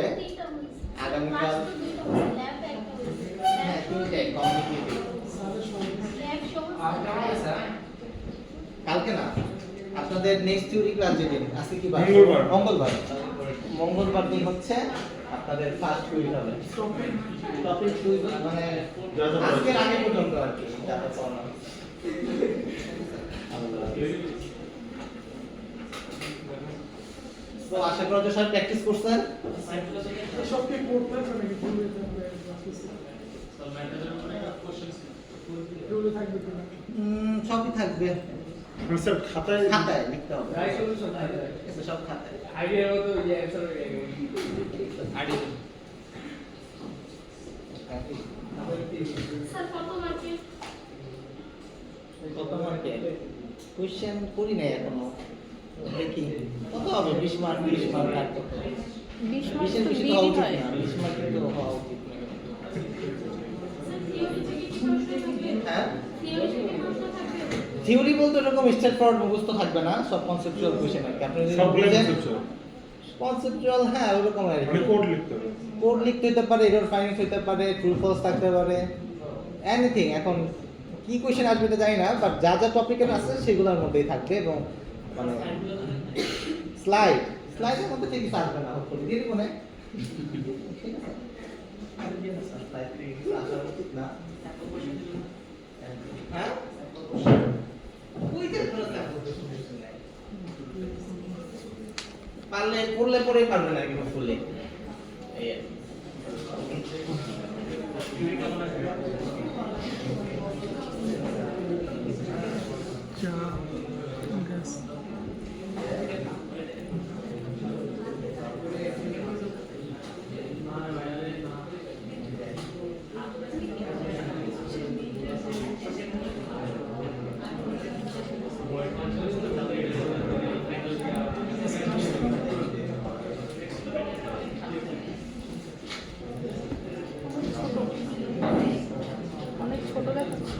হবে আগামীকাল। হ্যাঁ, তিনটে কমিউনিকেটিভ। কালকে না, আপনাদের নেক্সট থিওরি ক্লাস যেদিন আজকে কি বার? মঙ্গলবার। মঙ্গলবার দিন হচ্ছে আপনাদের ফার্স্ট থিওরি হবে। টপিক মানে আজকের আগে পর্যন্ত আর কি যা পড়ানো। তো আশা করি যে সব প্র্যাকটিস করছেন। সব কি করতে হবে নাকি বলতে হবে? সবই থাকবে। স্যার খাতায় খাতায় লিখতে হবে। সব খাতায়। আইডিয়া মতো ইয়ে অ্যানসার হয়ে গেল। আইডিয়া স্যার কত মার্কের? কত মার্কে? কোশ্চেন করি নাই এখনো। দেখি কত হবে? 20 মার্ক, 30 মার্ক আর কত? 20 মার্ক 20 এর তো বেশি মিডই হওয়া উচিত হয়। না। 20 মার্কের তো হওয়া উচিত না। হ্যাঁ? থিওরি বলতে এরকম স্ট্রেট ফরওয়ার্ড মুখস্থ থাকবে না, সব কনসেপচুয়াল কোশ্চেন আর কি। আপনি যদি সবগুলো বুঝেন কনসেপচুয়াল কনসেপচুয়াল, হ্যাঁ ওরকম আর কি। মানে কোড লিখতে হবে। কোড লিখতে হতে পারে, এরর ফাইন্ডিং হতে পারে, ট্রু ফলস থাকতে পারে, এনিথিং। এখন কি কোশ্চেন আসবে এটা জানি না, বাট যা যা টপিকের আছে সেগুলোর মধ্যেই থাকবে। এবং মানে স্লাইডের মধ্যে ঠিক কিছু আসবে না, হোপফুলি দিয়ে দিব না। ঠিক আছে, আর দিয়ে না স্যার, স্লাইড থেকে কিছু আসা উচিত না। হ্যাঁ, ওই যে পারলে পড়লে পড়েই পারবেন আর কি, হোপফুলি। এই আর কি। অনেক ছোট দেখাচ্ছে।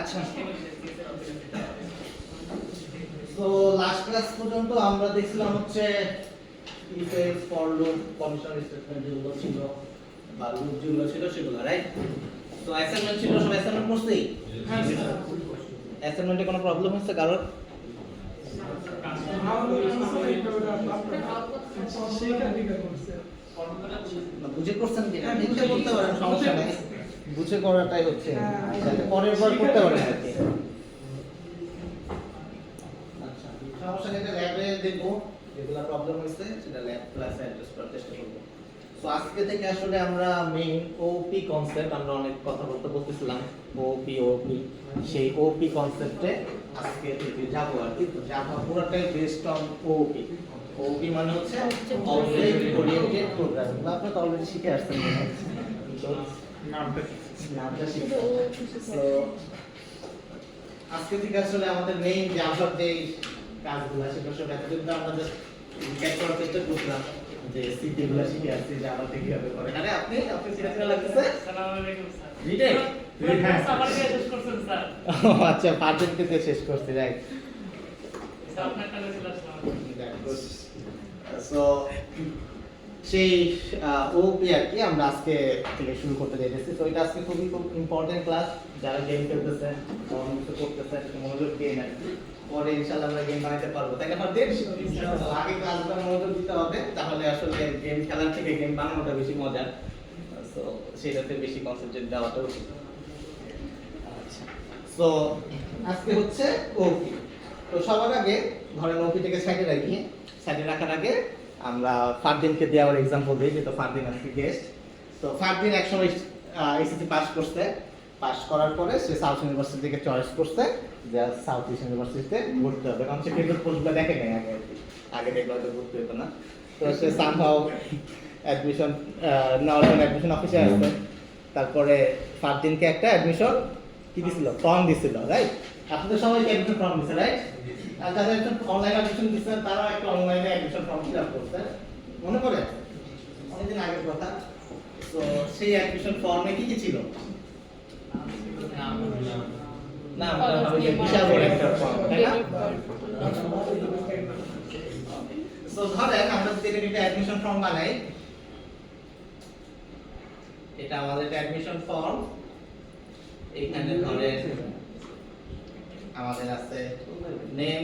আচ্ছা, তো লাস্ট ক্লাস পর্যন্ত আমরা দেখছিলাম হচ্ছে if else for loop conditional statement যেগুলো ছিল বা লুপ যেগুলো ছিল সেগুলো, রাইট? তো অ্যাসাইনমেন্ট ছিল, সব অ্যাসাইনমেন্ট করছি? হ্যাঁ স্যার অ্যাসাইনমেন্টে কোনো প্রবলেম হচ্ছে কারোর? না, বুঝে করছেন কি না? বুঝে করতে পারেন, সমস্যা নাই। বুঝে করাটাই হচ্ছে যাতে পরের বার করতে পারেন আর কি। আচ্ছা, সমস্যা নেই, ল্যাবে দেখবো যেগুলো প্রবলেম হয়েছে সেটা ল্যাব ক্লাসে অ্যাডজাস্ট করার চেষ্টা করব। সো আজকে থেকে আসলে আমরা মেইন ওপি কনসেপ্ট, আমরা অনেক কথা বলতেছিলাম ওপি সেই ওপি কনসেপ্টে আজকে থেকে যাব আর কি। তো যাব পুরোটাই বেসড অন ওপি। ওপি মানে হচ্ছে অবজেক্ট ওরিয়েন্টেড প্রোগ্রামিং। আপনি তো অলরেডি শিখে আসছেন মনে হচ্ছে। তো নামটা শিখে। তো আজকে থেকে আসলে আমাদের মেইন জাভার যে কাজগুলো সেটা সব এতদিন তো আমরা জাস্ট রিক্যাপ করার চেষ্টা করছিলাম যে সিটি গুলো শিখে আসছি জাভাতে কিভাবে করে। আরে আপনি সিরিয়াস লাগতেছে? আসসালামু আলাইকুম স্যার। রিটেক? হ্যাঁ আমার কে শেষ করছেন স্যার? ও আচ্ছা, পার্টেন থেকে শেষ করছি, রাইট? স্যার আপনার কাছে ছিল সো সেই ওপি আর কি আমরা আজকে থেকে শুরু করতে যাইতেছি। তো এটা আজকে খুব ইম্পর্টেন্ট ক্লাস। যারা গেম খেলতেছেন, কিছু করতেছেন, একটু মনোযোগ দিয়ে নেন। পরে ইনশাআল্লাহ আমরা গেম বানাতে পারবো, তাই না? আগে ক্লাসটা মনোযোগ দিতে হবে, তাহলে আসলে গেম খেলার থেকে গেম বানানোটা বেশি মজার। সো সেটাতে বেশি কনসেন্ট্রেট দেওয়াটা উচিত। আচ্ছা, সো আজকে হচ্ছে ওপি। তো সবার আগে ধরেন ওপিটাকে সাইডে রাখি। সাইডে রাখার আগে আমরা ফারদিনকে দিয়ে আবার এক্সাম্পল দিই, যেহেতু ফারদিন আজকে গেস্ট। তো ফারদিন একসময় এসএসসি পাস করছে। পাস করার পরে সে সাউথ ইউনিভার্সিটি থেকে চয়েস করছে যে সাউথ ইস্ট ইউনিভার্সিটিতে ভর্তি হবে, কারণ সে ক্রিকেট পোস্টগুলো দেখে নেই আগে আর কি। আগে দেখলে হয়তো ভর্তি হতো না। তো সে সামহাও অ্যাডমিশন নেওয়ার জন্য অ্যাডমিশন অফিসে আসবে। তারপরে ফারদিনকে একটা অ্যাডমিশন কি দিছিল, ফর্ম দিছিল, রাইট? আপনাদের সবাইকে অ্যাডমিশন ফর্ম দিছে, রাইট? আর যারা একজন অনলাইন অ্যাডমিশন দিচ্ছেন তারা একটা অনলাইনে অ্যাডমিশন ফর্ম ফিল আপ করছে, মনে পড়ে? অনেকদিন আগের কথা। তো সেই অ্যাডমিশন ফর্মে কি কি ছিল? না, ওটা ওই যে বিশাল বড় একটা ফর্ম, তাই না? তো ধরেন আমরা যদি একটা অ্যাডমিশন ফর্ম বানাই, এটা আমাদের একটা অ্যাডমিশন ফর্ম। এখানে ধরেন আমাদের আছে নেম,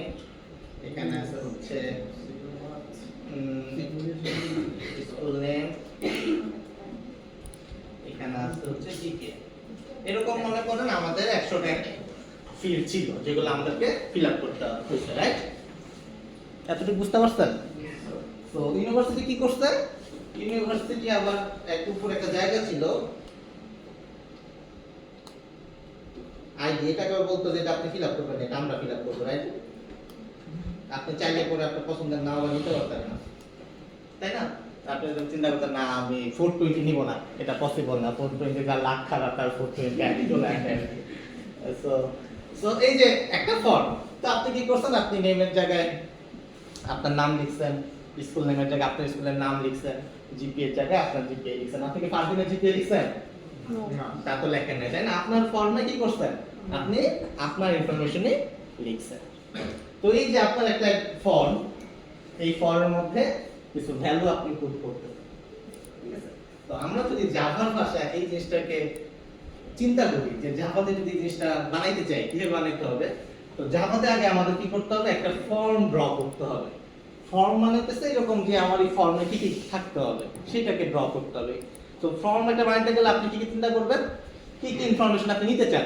এখানে আছে হচ্ছে স্কুল নেম, এখানে আছে হচ্ছে জিকে। এরকম মনে করেন আমাদের 100টা ফিল্ড ছিল যেগুলো আমাদেরকে ফিল আপ করতে হয়েছে, রাইট? এতটুকু বুঝতে পারছেন? তো ইউনিভার্সিটি কি করছে? ইউনিভার্সিটি আবার একটু উপরে একটা জায়গা ছিল আইডি, এটাকে বলতো যে আপনি ফিল আপ করবেন, এটা আমরা ফিল আপ করবো, রাইট? আপনি চাইলে করে আপনার পছন্দের নাম আবার নিতে পারতেন না, তাই না? আপনি যখন চিন্তা করতেন না আমি 420 নিব না, এটা পসিবল না, 420 যা লাখ খারাপ তার 420 আইডি চলে আসে। সো সো এই যে একটা ফর্ম, তো আপনি কি করছেন? আপনি নেমের জায়গায় আপনার নাম লিখছেন, স্কুল নেমের জায়গায় আপনার স্কুলের নাম লিখছেন, জিপিএর জায়গায় আপনার জিপিএ লিখছেন। আপনি কি ফারদিনের জিপিএ লিখছেন? তা তো লেখেন নাই, তাই না? আপনার ফর্মে কি করছেন? আপনি আপনার ইনফরমেশনই লিখছেন। তো এই যে আপনার একটা ফর্ম, এই ফর্মের মধ্যে কিছু ভ্যালু আপনি পুট করতেছেন, ঠিক আছে? তো আমরা যদি জাভার ভাষায় এই জিনিসটাকে চিন্তা করি যে জাভাতে যদি জিনিসটা বানাইতে চাই, কিভাবে বানাইতে হবে? তো জাভাতে আগে আমাদের কি করতে হবে? একটা ফর্ম ড্র করতে হবে। ফর্ম মানে হচ্ছে এরকম যে আমার এই ফর্মে কি কি থাকতে হবে সেটাকে ড্র করতে হবে। তো ফর্ম একটা বানাইতে গেলে আপনি কি কি চিন্তা করবেন? কি কি ইনফরমেশন আপনি নিতে চান?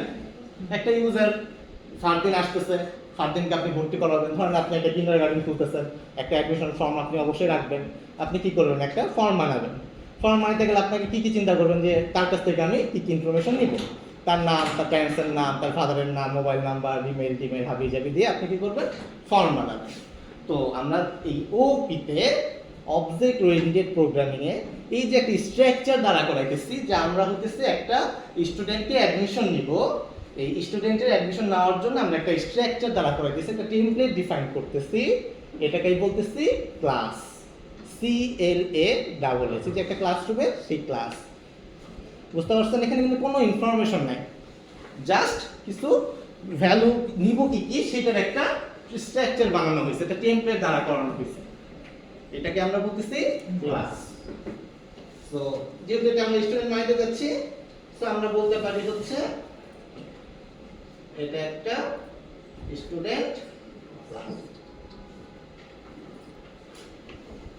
একটা ইউজার ফারদিন আসতেছে, ফারদিনকে আপনি ভর্তি করাবেন। ধরেন আপনি একটা কিন্ডারগার্টেন খুলতেছেন, একটা অ্যাডমিশন ফর্ম আপনি অবশ্যই রাখবেন। আপনি কি করবেন? একটা ফর্ম বানাবেন। ফর্ম বানাইতে গেলে আপনাকে কি কি চিন্তা করবেন যে তার কাছ থেকে আমি কি কি ইনফরমেশন নিব? তার নাম, তার প্যারেন্টসের নাম, তার ফাদারের নাম, মোবাইল নাম্বার, ইমেল টিমেল হাবি জাবি দিয়ে আপনি কি করবেন? ফর্ম বানাবেন। তো আমরা এই ওপিতে অবজেক্ট ওরিয়েন্টেড প্রোগ্রামিং এ এই যে একটা স্ট্রাকচার দ্বারা করাইতেছি যে আমরা হতেছে একটা স্টুডেন্টকে অ্যাডমিশন নিব। এই স্টুডেন্টের অ্যাডমিশন নেওয়ার জন্য আমরা একটা স্ট্রাকচার দ্বারা করাইতেছি, একটা টেমপ্লেট ডিফাইন করতেছি। এটাকেই বলতেছি ক্লাস, CLASS, যে একটা ক্লাসরুমে সেই ক্লাস। বুঝতে পারছেন? এখানে কিন্তু কোনো ইনফরমেশন নাই, জাস্ট কিছু ভ্যালু নিব কি কি সেটার একটা স্ট্রাকচার বানানো হয়েছে, এটা টেমপ্লেট দ্বারা করানো হয়েছে, এটাকে আমরা বলতেছি ক্লাস। সো যেহেতু এটা আমরা স্টুডেন্ট মাইন্ডে যাচ্ছি, সো আমরা বলতে পারি হচ্ছে এটা একটা স্টুডেন্ট ক্লাস।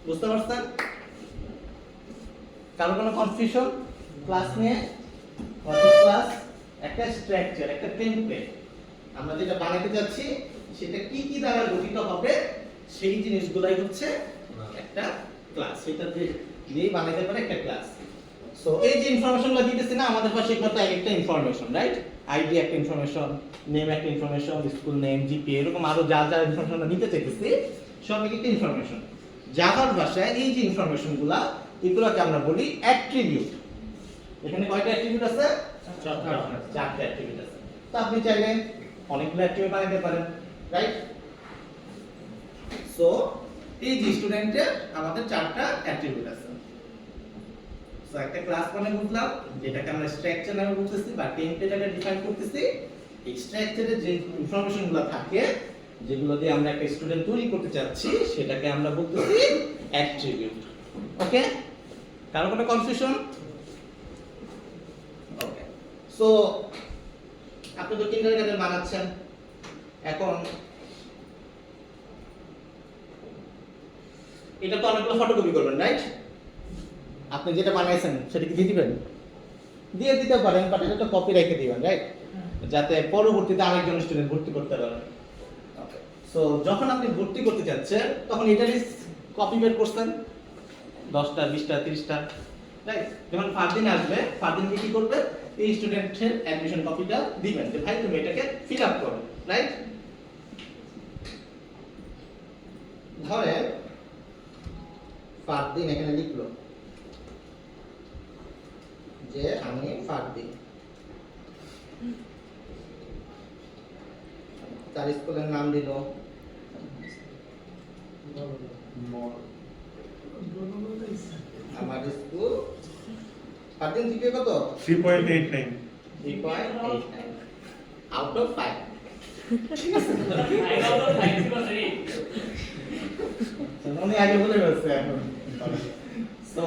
বুঝতে পারছেন? কারো কোনো কনফিউশন ক্লাস নিয়ে? ক্লাস একটা স্ট্রাকচার, একটা টেমপ্লেট, আমরা যেটা বানাতে যাচ্ছি সেটা কি কি দ্বারা গঠিত হবে সেই জিনিসগুলাই হচ্ছে একটা ক্লাস, সেটা দিয়েই বানাতে পারে একটা ক্লাস। সো এই যে ইনফরমেশনগুলো দিতেছি না আমাদের পাশে কত একটা ইনফরমেশন, রাইট? আইডি একটা ইনফরমেশন, নেম একটা ইনফরমেশন, স্কুল নেম, জিপি, এরকম আরো যা যা ইনফরমেশন নিতে চাইতেছি সব একটা ইনফরমেশন। জাভার ভাষায় এই যে ইনফরমেশনগুলা এগুলোকে আমরা বলি অ্যাট্রিবিউট। এখানে কয়টা অ্যাট্রিবিউট আছে? চারটা অ্যাট্রিবিউট আছে। তো আপনি চাইলে অনেকগুলো অ্যাট্রিবিউট বানাতে পারেন, রাইট? সো এই যে স্টুডেন্টের আমাদের চারটা অ্যাট্রিবিউট আছে। সো একটা ক্লাস মানে বুঝলাম যেটাকে আমরা স্ট্রাকচার নামে বলতেছি বা টেমপ্লেট আকারে ডিফাইন করতেছি। এই স্ট্রাকচারে যে ইনফরমেশনগুলো থাকে যেগুলো দিয়ে আমরা একটা স্টুডেন্ট তৈরি করতে চাচ্ছি সেটাকে আমরা বলতেছি অ্যাট্রিবিউট। ওকে? কারো কোনো কনফিউশন? ওকে। সো আপনি তো কিন্ডারগার্টেন বানাচ্ছেন, এখন এটা তো অনেকগুলো ফটোকপি করবেন, রাইট? আপনি যেটা বানাইছেন সেটা কি দিয়ে দিবেন? দিয়ে দিতে পারেন, বাট এটা তো কপি রেখে দিবেন, রাইট? যাতে পরবর্তীতে আরেকজন স্টুডেন্ট ভর্তি করতে পারেন। ওকে। সো যখন আপনি ভর্তি করতে যাচ্ছেন তখন এটারই কপি বের করছেন 10টা 20টা 30টা, রাইট? যখন ফারদিন আসবে, ফারদিনকে কি করবে? এই স্টুডেন্টের অ্যাডমিশন কপিটা দিবেন যে ভাই তুমি এটাকে ফিল আপ করো, রাইট? ধরে ফারদিন এখানে লিখলো যে আমি ফারদিন, তার স্কুলের নাম দিল আমার স্কুল। ফারদিন জিপিএ কত? 3.89 3.89 আউট অফ 5। উনি আগে বলে ফেলছে এখন। সো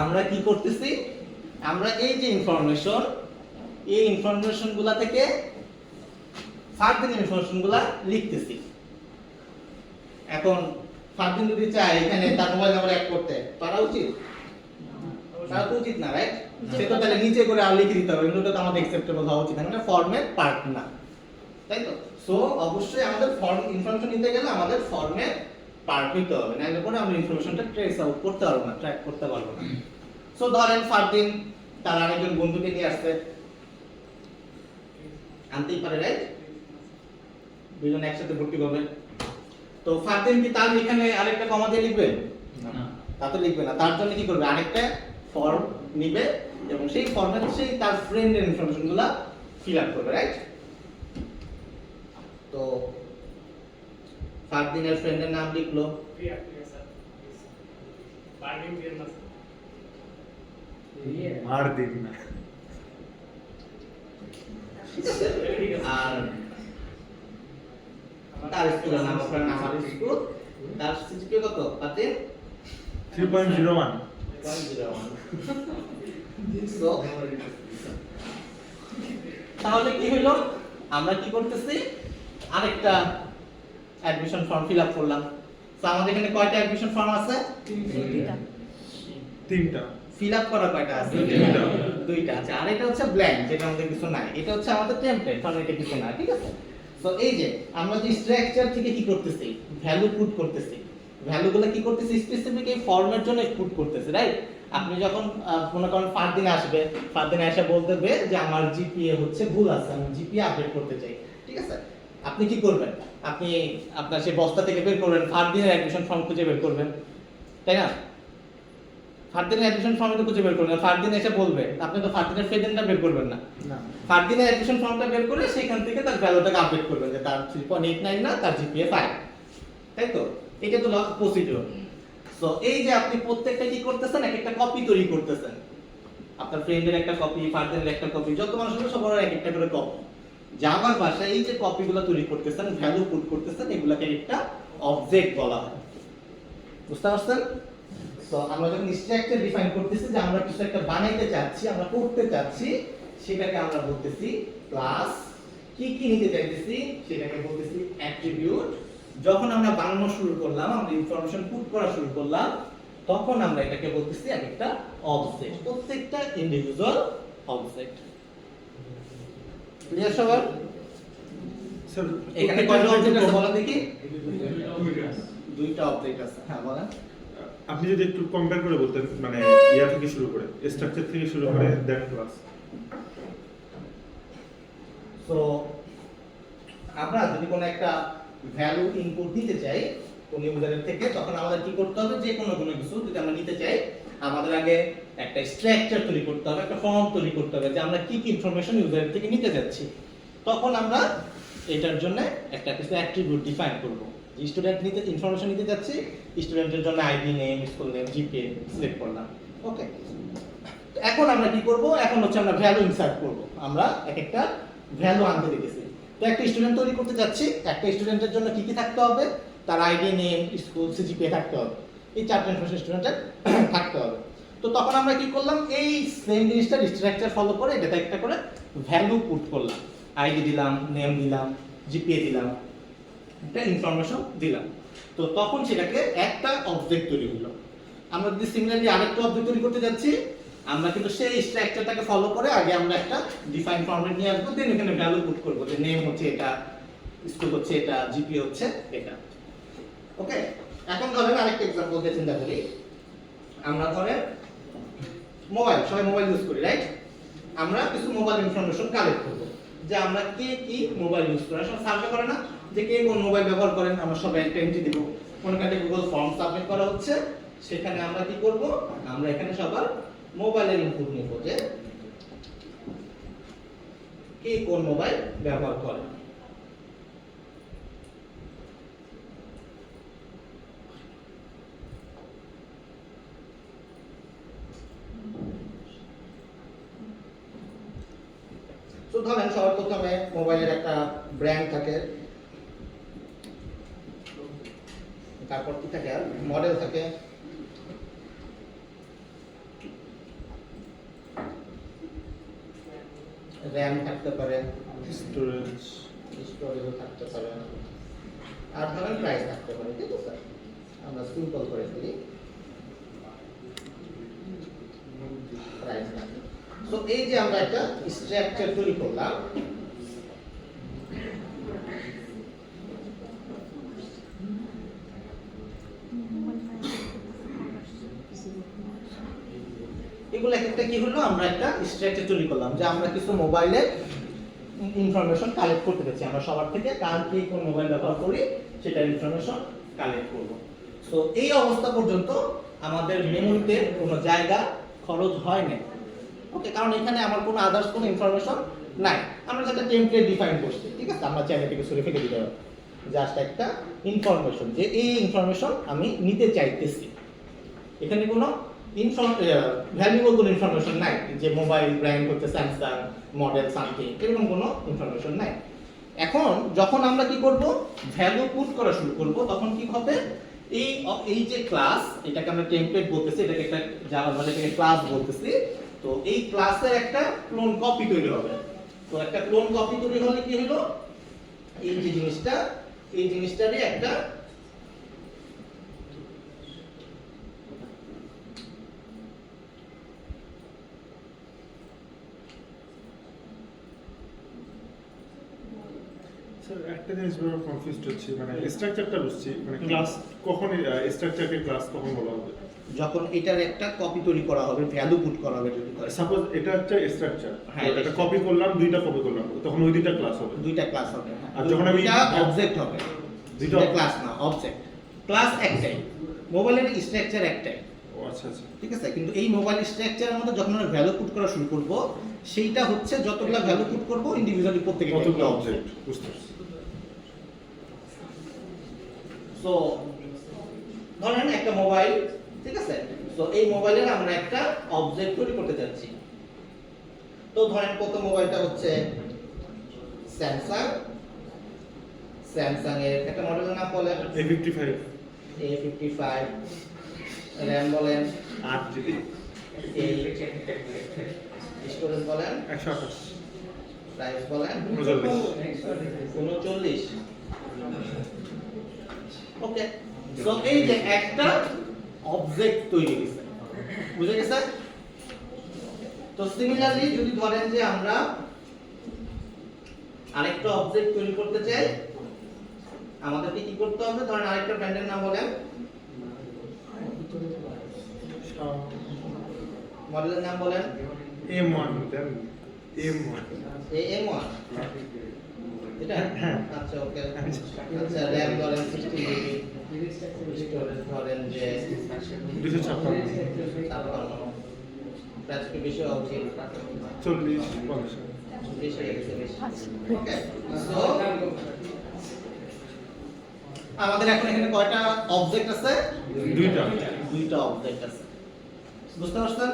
আমরা কি করতেছি? আমরা এই যে ইনফরমেশন, এই ইনফরমেশনগুলা থেকে ফারদিন ইনফরমেশনগুলা লিখতেছি। এখন ফারদিন যদি চায় এখানে তার মোবাইল নাম্বার অ্যাড করতে, পারা উচিত? পারা তো উচিত না, রাইট? সে তো তাহলে নিচে করে আর লিখে দিতে হবে, এগুলো তো আমাদের অ্যাকসেপ্টেবল হওয়া উচিত না, মানে ফর্মের পার্ট না, তাই তো? সো অবশ্যই আমাদের ফর্ম ইনফরমেশন নিতে গেলে আমাদের ফর্মের পার্ট হইতে হবে, নাহলে পরে আমরা ইনফরমেশনটা ট্রেস আউট করতে পারবো না, ট্র্যাক করতে পারবো না। সো ধরেন ফারদিন তার আরেকজন বন্ধুকে নিয়ে আসছে, আনতেই পারে, রাইট? দুজন একসাথে ভর্তি করবে। তো ফারদিন কি তার এখানে আরেকটা কমা দিয়ে লিখবে? না, তা তো লিখবে না। তার জন্য কি করবে? আরেকটা ফর্ম নিবে এবং সেই ফর্মে সেই তার ফ্রেন্ডের ইনফরমেশনগুলো ফিল আপ করবে, রাইট? তো ফারদিনের ফ্রেন্ডের নাম লিখলো, মার দিন না। আর তার স্কুলের নাম আপনার আমার স্কুল, তার সিজিপিএ কত? ফারদিন 3.01 So, তাহলে কি হলো? আমরা কি করতেছি? আরেকটা অ্যাডমিশন ফর্ম ফিল আপ করলাম। তো আমাদের এখানে কয়টা অ্যাডমিশন ফর্ম আছে? তিনটা। ফিল আপ করা কয়টা আছে? দুইটা আছে। আর এটা হচ্ছে ব্ল্যাঙ্ক, যেটা আমাদের কিছু নাই। এটা হচ্ছে আমাদের টেমপ্লেট, কারণ এটা কিছু না, ঠিক আছে? তো এই যে আমরা যে স্ট্রাকচার থেকে কি করতেছি? ভ্যালু পুট করতেছি। ভ্যালুগুলো কি করতেছি? স্পেসিফিক এই ফর্মের জন্য পুট করতেছি, রাইট? আপনি যখন মনে করেন ফারদিন আসবে, ফারদিন এসে বলতে হবে যে আমার জিপিএ হচ্ছে ভুল আছে, আমি জিপিএ আপডেট করতে চাই, ঠিক আছে? আপনি কি করবেন? আপনি আপনার সেই বস্তা থেকে বের করবেন, ফারদিনের অ্যাডমিশন ফর্ম খুঁজে বের করবেন, তাই না? ফারদিনের অ্যাডমিশন ফর্মটা খুঁজে বের করবেন, ফারদিন এসে বলবে, আপনি তো ফারদিনের ফ্রেন্ডটা বের করবেন না, ফারদিনের অ্যাডমিশন ফর্মটা বের করে সেখান থেকে তার ভ্যালুটাকে আপডেট করবেন যে তার 3.89 না, তার জিপিএ 5, তাই তো? এটা তো প্রসিডিউর। সো এই যে আপনি প্রত্যেকটা কি করতেছেন? একটা কপি তৈরি করতেছেন, আপনার ফ্রেন্ডের একটা কপি, ফারদিনের একটা কপি, যত মানুষ আছে সবার এক একটা করে কপি। জাভার ভাষায় এই যে কপিগুলো তৈরি করতেছেন, ভ্যালু পুট করতেছেন, এগুলাকে একটা অবজেক্ট বলা হয়। বুঝতে পারছেন? তো আমরা যখন স্ট্রাকচার ডিফাইন করতেছি যে আমরা কিছু একটা বানাইতে চাচ্ছি, আমরা করতে চাচ্ছি, সেটাকে আমরা বলতেছি ক্লাস। কি কি নিতে চাইতেছি সেটাকে বলতেছি অ্যাট্রিবিউট। যখন আমরা বানানো শুরু করলাম, আমরা ইনফরমেশন পুট করা শুরু করলাম, তখন আমরা এটাকে বলতেছি একটা অবজেক্ট, প্রত্যেকটা ইন্ডিভিজুয়াল অবজেক্ট। ক্লিয়ার সবার? স্যার এখানে কয়টা অবজেক্ট আছে বলেন দেখি? দুইটা অবজেক্ট আছে। হ্যাঁ বলেন। আপনি যদি একটু কম্পেয়ার করে বলতেন, মানে ইয়া থেকে শুরু করে, স্ট্রাকচার থেকে শুরু করে দ্যাট ক্লাস। সো আমরা যদি কোনো একটা ভ্যালু ইনপুট দিতে চাই কোন ইউজারের থেকে, তখন আমাদের কি করতে হবে? যে কোনো কিছু যদি আমরা নিতে চাই, আমাদের আগে একটা স্ট্রাকচার তৈরি করতে হবে, একটা ফর্ম তৈরি করতে হবে যে আমরা কি কি ইনফরমেশন ইউজারের থেকে নিতে যাচ্ছি। তখন আমরা এটার জন্য একটা কিছু অ্যাট্রিবিউট ডিফাইন করব। যে স্টুডেন্ট নিতে ইনফরমেশন নিতে যাচ্ছি, স্টুডেন্টের জন্য আইডি, নেম, স্কুল নেম, জিপে সিলেক্ট করলাম। ওকে, এখন আমরা কি করব? এখন হচ্ছে আমরা ভ্যালু ইনসার্ট করব। আমরা এক একটা ভ্যালু আনতে দিতেছি। তো একটা স্টুডেন্ট তৈরি করতে যাচ্ছি, একটা স্টুডেন্টের জন্য কি কি থাকতে হবে? তার আইডি, নেম, স্কুল, সিজিপিএ থাকতে হবে। এই চারটে ইনফরমেশন স্টুডেন্টের থাকতে হবে। তো তখন আমরা কি করলাম? এই সেম জিনিসটা স্ট্রাকচার ফলো করে এটাতে একটা করে ভ্যালু পুট করলাম। আইডি দিলাম, নেম দিলাম, জিপিএ দিলাম, একটা ইনফরমেশন দিলাম। তো তখন সেটাকে একটা অবজেক্ট তৈরি হলো। আমরা যদি সিমিলারলি আরেকটা অবজেক্ট তৈরি করতে যাচ্ছি, আমরা কিন্তু সেই স্ট্রাকচারটাকে ফলো করে আগে আমরা একটা ডিফাইন ফরম্যাট নিয়ে আসবো, দেন এখানে ভ্যালু পুট করব যে নেম হচ্ছে এটা, স্কুল হচ্ছে এটা, জিপি হচ্ছে এটা। ওকে, এখন ধরেন আরেকটা एग्जांपल দিয়ে চিন্তা করি। আমরা ধরেন মোবাইল, সবাই মোবাইল ইউজ করি, রাইট? আমরা কিছু মোবাইল ইনফরমেশন কালেক্ট করব যে আমরা কে কি মোবাইল ইউজ করি। সব সার্ভে করে না যে কে কোন মোবাইল ব্যবহার করেন, আমরা সবাই একটা এন্ট্রি দেব। কোন কাটে গুগল ফর্ম সাবমিট করা হচ্ছে, সেখানে আমরা কি করব? আমরা এখানে সবার মোবাইলের ইনপুট নিব যে কে কোন মোবাইল ব্যবহার করে। তো ধরেন সবার প্রথমে মোবাইলের একটা ব্র্যান্ড থাকে, তারপর কি থাকে? আর মডেল থাকে, র্যাম থাকতে পারে, স্টোরেজও থাকতে পারে, আর ধরেন প্রাইস থাকতে পারে। ঠিক আছে, আমরা সিম্পল করে ফেলি, প্রাইস থাকে। সো এই যে আমরা একটা স্ট্রাকচার তৈরি করলাম, এগুলো একটা কি হলো? আমরা একটা স্ট্রাকচার তৈরি করলাম যে আমরা কিছু মোবাইলে ইনফরমেশন কালেক্ট করতে চাচ্ছি। আমরা সবার থেকে কার কি কোন মোবাইল ব্যবহার করি সেটা ইনফরমেশন কালেক্ট করব। সো এই অবস্থা পর্যন্ত আমাদের মেমোরিতে কোনো জায়গা খরচ হয় না। ওকে, কারণ এখানে আমার কোনো আদার্স কোনো ইনফরমেশন নাই। আমরা একটা টেমপ্লেট ডিফাইন করছি, ঠিক আছে? আমরা চাইলে থেকে সরে ফেলে দিতে পারি, জাস্ট একটা ইনফরমেশন যে এই ইনফরমেশন আমি নিতে চাইতেছি। এখানে কোনো ভ্যালুয়েবল কোনো ইনফরমেশন নাই যে মোবাইল ব্র্যান্ড হচ্ছে স্যামসাং, মডেল সামথিং, এরকম কোনো ইনফরমেশন নাই। এখন যখন আমরা কি করব? ভ্যালু পুট করা শুরু করব, তখন কি হবে? এই যে ক্লাস, এটাকে আমরা টেমপ্লেট বলতেছি, এটাকে একটা জাভা ভাষায় ক্লাস বলতেছি। তো এই ক্লাসের একটা ক্লোন কপি তৈরি হবে। তো একটা ক্লোন কপি তৈরি হলে কি হলো? এই যে জিনিসটা, এই জিনিসটারই একটা স্যার একটা জিনিস বড় কনফিউজড হচ্ছে, মানে স্ট্রাকচারটা বুঝছি, মানে ক্লাস কখন, স্ট্রাকচারকে ক্লাস কখন বলা হবে? যখন এটার একটা কপি তৈরি করা হবে, ভ্যালু পুট করা হবে। সাপোজ এটা একটা স্ট্রাকচার, হ্যাঁ, এটা কপি করলাম, দুইটা কপি করলাম, তখন ওই দুইটা ক্লাস হবে। দুইটা ক্লাস হবে। আর যখন আমি অবজেক্ট হবে, দুইটা ক্লাস না, অবজেক্ট। ক্লাস একটাই, মোবাইলের স্ট্রাকচার একটাই। ও আচ্ছা আচ্ছা, ঠিক আছে, কিন্তু এই মোবাইল স্ট্রাকচারের মধ্যে যখন আমরা ভ্যালু পুট করা শুরু করব, সেইটা হচ্ছে যতগুলা ভ্যালু পুট করব ইন্ডিভিজুয়ালি প্রত্যেকটা কতগুলো অবজেক্ট, বুঝতে পারছি। সো ধরেন একটা মোবাইল, ঠিক আছে? সো এই মোবাইলের আমরা একটা অবজেক্ট তৈরি করতে যাচ্ছি। তো ধরেন প্রথম মোবাইলটা হচ্ছে স্যামসাং, স্যামসাং এর একটা মডেলের নাম বলেন। A55 A55, র্যাম বলেন, 8GB, স্টোরেজ বলেন, 128, প্রাইস বলেন 39। 39। ওকে, সো এই যে একটা অবজেক্ট তৈরি হয়েছে, বুঝে গেছে? তো সিমিলারলি যদি ধরেন যে আমরা আরেকটা অবজেক্ট তৈরি করতে চাই, আমাদেরকে কি করতে হবে? ধরেন আরেকটা ব্র্যান্ডের নাম বলেন, মডেলের নাম বলেন। M1 দেন, M1 AM1, এটা? হ্যাঁ। আচ্ছা, ওকে। আচ্ছা, র্যাম ধরেন 16GB, স্টোরেজ ধরেন যে 256, প্রাইস কি বেশি হওয়া উচিত? 40, 50। বেশি হয়ে গেছে, বেশি। আচ্ছা। ওকে, সো আমাদের এখন এখানে কয়টা অবজেক্ট আছে? দুইটা অবজেক্ট আছে, বুঝতে পারছেন?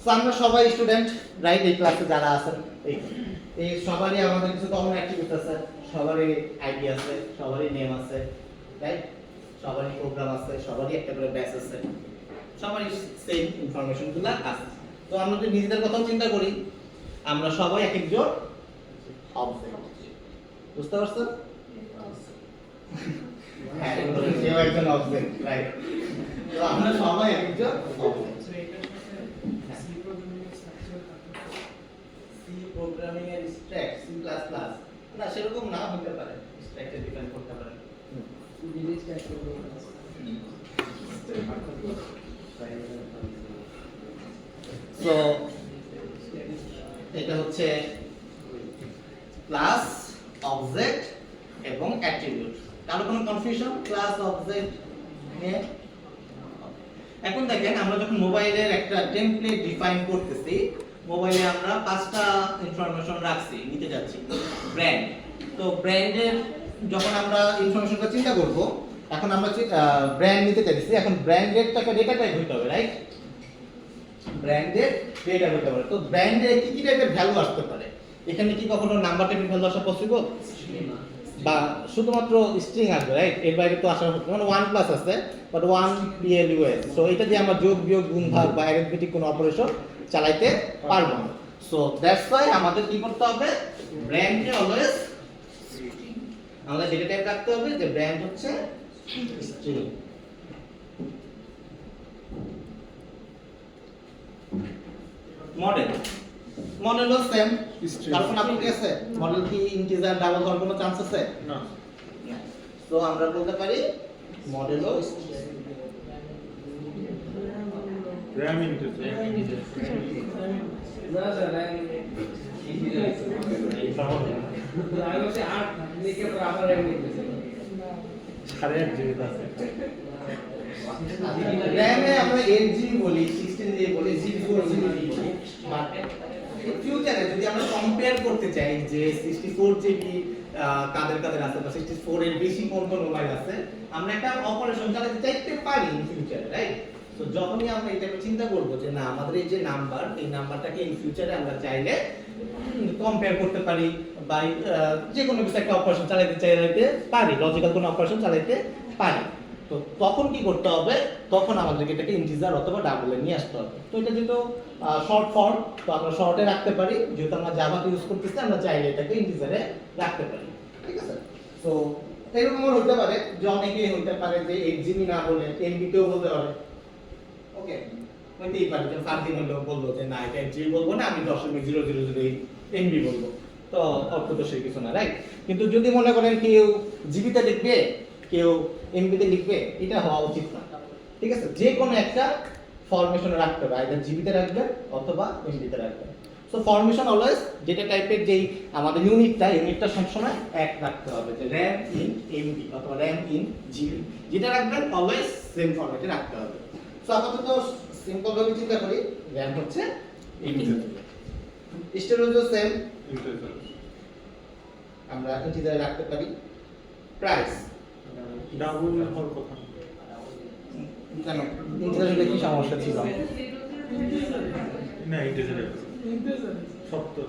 সো আমরা সবাই স্টুডেন্ট, রাইট? এই ক্লাসে যারা আছেন, এই সবারই আমাদের কিছু কমন অ্যাক্টিভিটি আছে, সবারই আইডি আছে, সবারই নেম আছে, রাইট? সবারই প্রোগ্রাম আছে, সবারই একটা করে ব্যাচ আছে, সবারই সেম ইনফরমেশনগুলো আছে। তো আমরা যদি নিজেদের কথাও চিন্তা করি, আমরা সবাই এক একজন অবজেক্ট, বুঝতে পারছেন? হ্যাঁ, কেউ একজন অবজেক্ট, রাইট? তো আমরা সবাই এক একজন অবজেক্ট। সি প্রোগ্রামিং এর স্ট্যাক, সি প্লাস প্লাস, না সেরকম না হতে পারে, স্ট্যাকটা ডিফাইন করতে পারে। সো এটা হচ্ছে ক্লাস, অবজেক্ট এবং অ্যাট্রিবিউট। কারো কোনো কনফিউশন ক্লাস অবজেক্ট নিয়ে? এখন দেখেন, আমরা যখন মোবাইলের একটা টেমপ্লেট ডিফাইন করতেছি, মোবাইলে আমরা 5টা ইনফরমেশন রাখছি, নিতে যাচ্ছি। ব্র্যান্ড, তো ব্র্যান্ডের যখন আমরা ইনফরমেশনটা চিন্তা করব, এখন আমরা ব্র্যান্ড নিতে চাইছি, এখন ব্র্যান্ডের টাকা ডেটা টাইপ হইতে হবে, রাইট? ব্র্যান্ডের ডেটা হইতে হবে। তো ব্র্যান্ডে কি কি টাইপের ভ্যালু আসতে পারে? এখানে কি কখনো নাম্বার টাইপের ভ্যালু আসা পসিবল? বা শুধুমাত্র স্ট্রিং আসবে, রাইট? এর বাইরে তো আসা হচ্ছে, মানে 1 প্লাস আছে, বাট 1 PLUS, সো এটা দিয়ে আমরা যোগ বিয়োগ গুণ ভাগ বা অ্যারিথমেটিক কোনো অপারেশন চালাইতে পারবো না। সো দ্যাটস ওয়াই আমাদের কি করতে হবে? ব্র্যান্ডে অলওয়েজ আমাদের ডেটা টাইপ রাখতে হবে যে ব্র্যান্ড হচ্ছে স্ট্রিং। মডেল, মডেলও সেম, কারণ আপনি কি আছে মডেল কি ইন্টিজার ডাবল হওয়ার কোনো চান্স আছে? না। তো আমরা বলতে পারি মডেলও RAM ইন্টিজার। না স্যার, আমি হচ্ছে 8 লিখে পর আবার র্যাম লিখতেছি। 8.5 GB আছে। র‍্যামে আমরা 8GB বলি, 16GB বলি, 64GB বলি, বাট ফিউচারে যদি আমরা কম্পেয়ার করতে চাই যে 64GB কাদের কাদের আছে বা 64 এর বেশি কোন কোন মোবাইল আছে, আমরা একটা অপারেশন চালাতে চাইতে পারি ইন ফিউচারে, রাইট? তো যখনই আমরা এটা চিন্তা করব যে না আমাদের এই যে নাম্বার, এই নাম্বারটাকে ইন ফিউচারে আমরা চাইলে কম্পেয়ার করতে পারি বা যে কোনো কিছু একটা অপারেশন চালাতে পারি, লজিক্যাল কোনো অপারেশন চালাতে পারি। তো তখন কি করতে হবে? তখন আমাদেরকে এটাকে ইন্টিজার অথবা ডাবলে নিয়ে আসতে হবে। তো এটা যেহেতু শর্ট ফর্ম, তো আমরা শর্টে রাখতে পারি, যেহেতু আমরা জাভাতে ইউজ করতেছি, আমরা চাইলে এটাকে ইন্টিজারে রাখতে পারি, ঠিক আছে? তো এরকম হতে পারে যে অনেকেই হতে পারে যে 8GB না বলে 10GB তেও বলতে পারে, ওকে? হইতেই পারে যে ফারদিন হলো বললো যে না এটা 8GB বলবো না, আমি 10.000 MB বলবো, তো অর্থ তো সেই কিছু না, রাইট? কিন্তু যদি মনে করেন কেউ জিবিতে লিখবে, কেউ এমবিতে লিখবে, এটা হওয়া উচিত না, ঠিক আছে? যে কোনো একটা ফরমেশনে রাখতে হবে, আইদার জিবিতে রাখবেন অথবা এমবিতে রাখবেন। সো ফরমেশন অলওয়েজ ডেটা টাইপের যেই আমাদের ইউনিটটা সবসময় এক রাখতে হবে, যে র্যাম ইন এমবি অথবা র্যাম ইন জিবি, যেটা রাখবেন অলওয়েজ সেম ফরম্যাটে রাখতে হবে। সো আপাতত সিম্পল ভাবে চিন্তা করি, র্যাম হচ্ছে ইন্টিজার, স্টোরেজও সেম, ইন্টিজার। আমরা ইন্টিজারে রাখতে পারি। প্রাইস ডাবল হওয়ার কথা। কেন ইন্টিজারে কি সমস্যা ছিল? না, ইন্টিজার। ইন্টিজার 70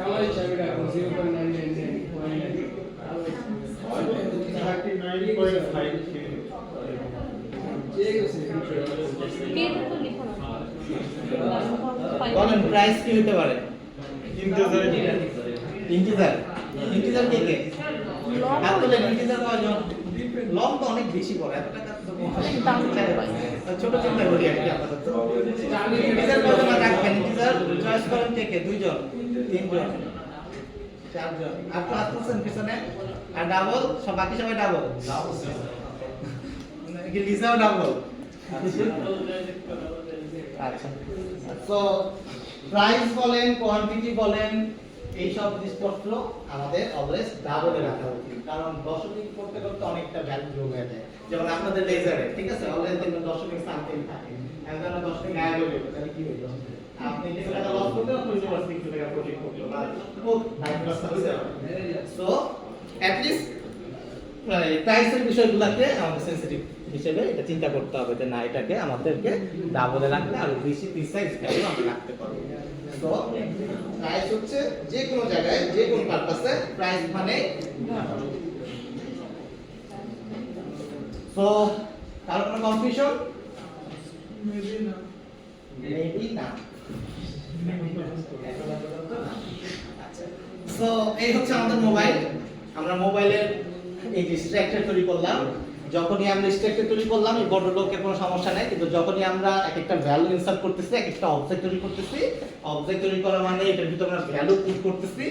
আমার চাবিটা 0.999 এটা তো লিখো না বলেন প্রাইস কি হতে পারে? ইন্টিজার ইন্টিজার কে কে? লং আসলে ইন্টিজার কয়জন? লং তো অনেক বেশি পড়ে, এত টাকা তো দাম ছোট চিন্তা করি আর কি আপাতত। ইন্টিজার কয়জন রাখবেন? ইন্টিজার চয়েস করেন কে কে? 2 জন, 3 জন, 4 জন। আর প্লাস পার্সেন্ট পিছনে আর ডাবল, সব বাকি সবাই ডাবল। কি লিসাও ডাবল? আচ্ছা। সো প্রাইস বলেন, কোয়ান্টিটি বলেন, এই সব জিনিসপত্র আমাদের অলওয়েজ ডাবলে রাখা উচিত, কারণ দশমিক করতে করতে অনেকটা ভ্যালু যোগ হয়ে যায়। যেমন আপনাদের লেজারে, ঠিক আছে, অলওয়েজ দেখবেন দশমিক সামথিং থাকে, এখন দশমিক গায়ে হয়ে গেল, তাহলে কি হইলো? আপনি কিছু টাকা লস করতে না, কিছু টাকা প্রফিট করতে বা খুব মাইনাস হয়ে যাবে। সো অ্যাট লিস্ট প্রাইসের বিষয়গুলোকে আমাদের সেনসিটিভ হিসেবে এটা চিন্তা করতে হবে যে না, এটাকে আমাদেরকে ডাবলে রাখলে আরো বেশি প্রিসাইজ ভ্যালু আমরা রাখতে পারবো। তো প্রাইস হচ্ছে যে কোনো জায়গায় যে কোনো পারপাসে প্রাইস মানে। সো কারো কোনো কনফিউশন? মেবি না। সো এই হচ্ছে আমাদের মোবাইল। আমরা মোবাইলের এই যে স্ট্রাকচার তৈরি করলাম, যখনই আমরা স্ট্রাকচার তৈরি করলাম এই বড় লোকের কোনো সমস্যা নাই, কিন্তু যখনই আমরা এক একটা ভ্যালু ইনসার্ট করতেছি, এক একটা অবজেক্ট তৈরি করতেছি, অবজেক্ট তৈরি করা মানে এটার ভিতরে আমরা ভ্যালু পুট করতেছি,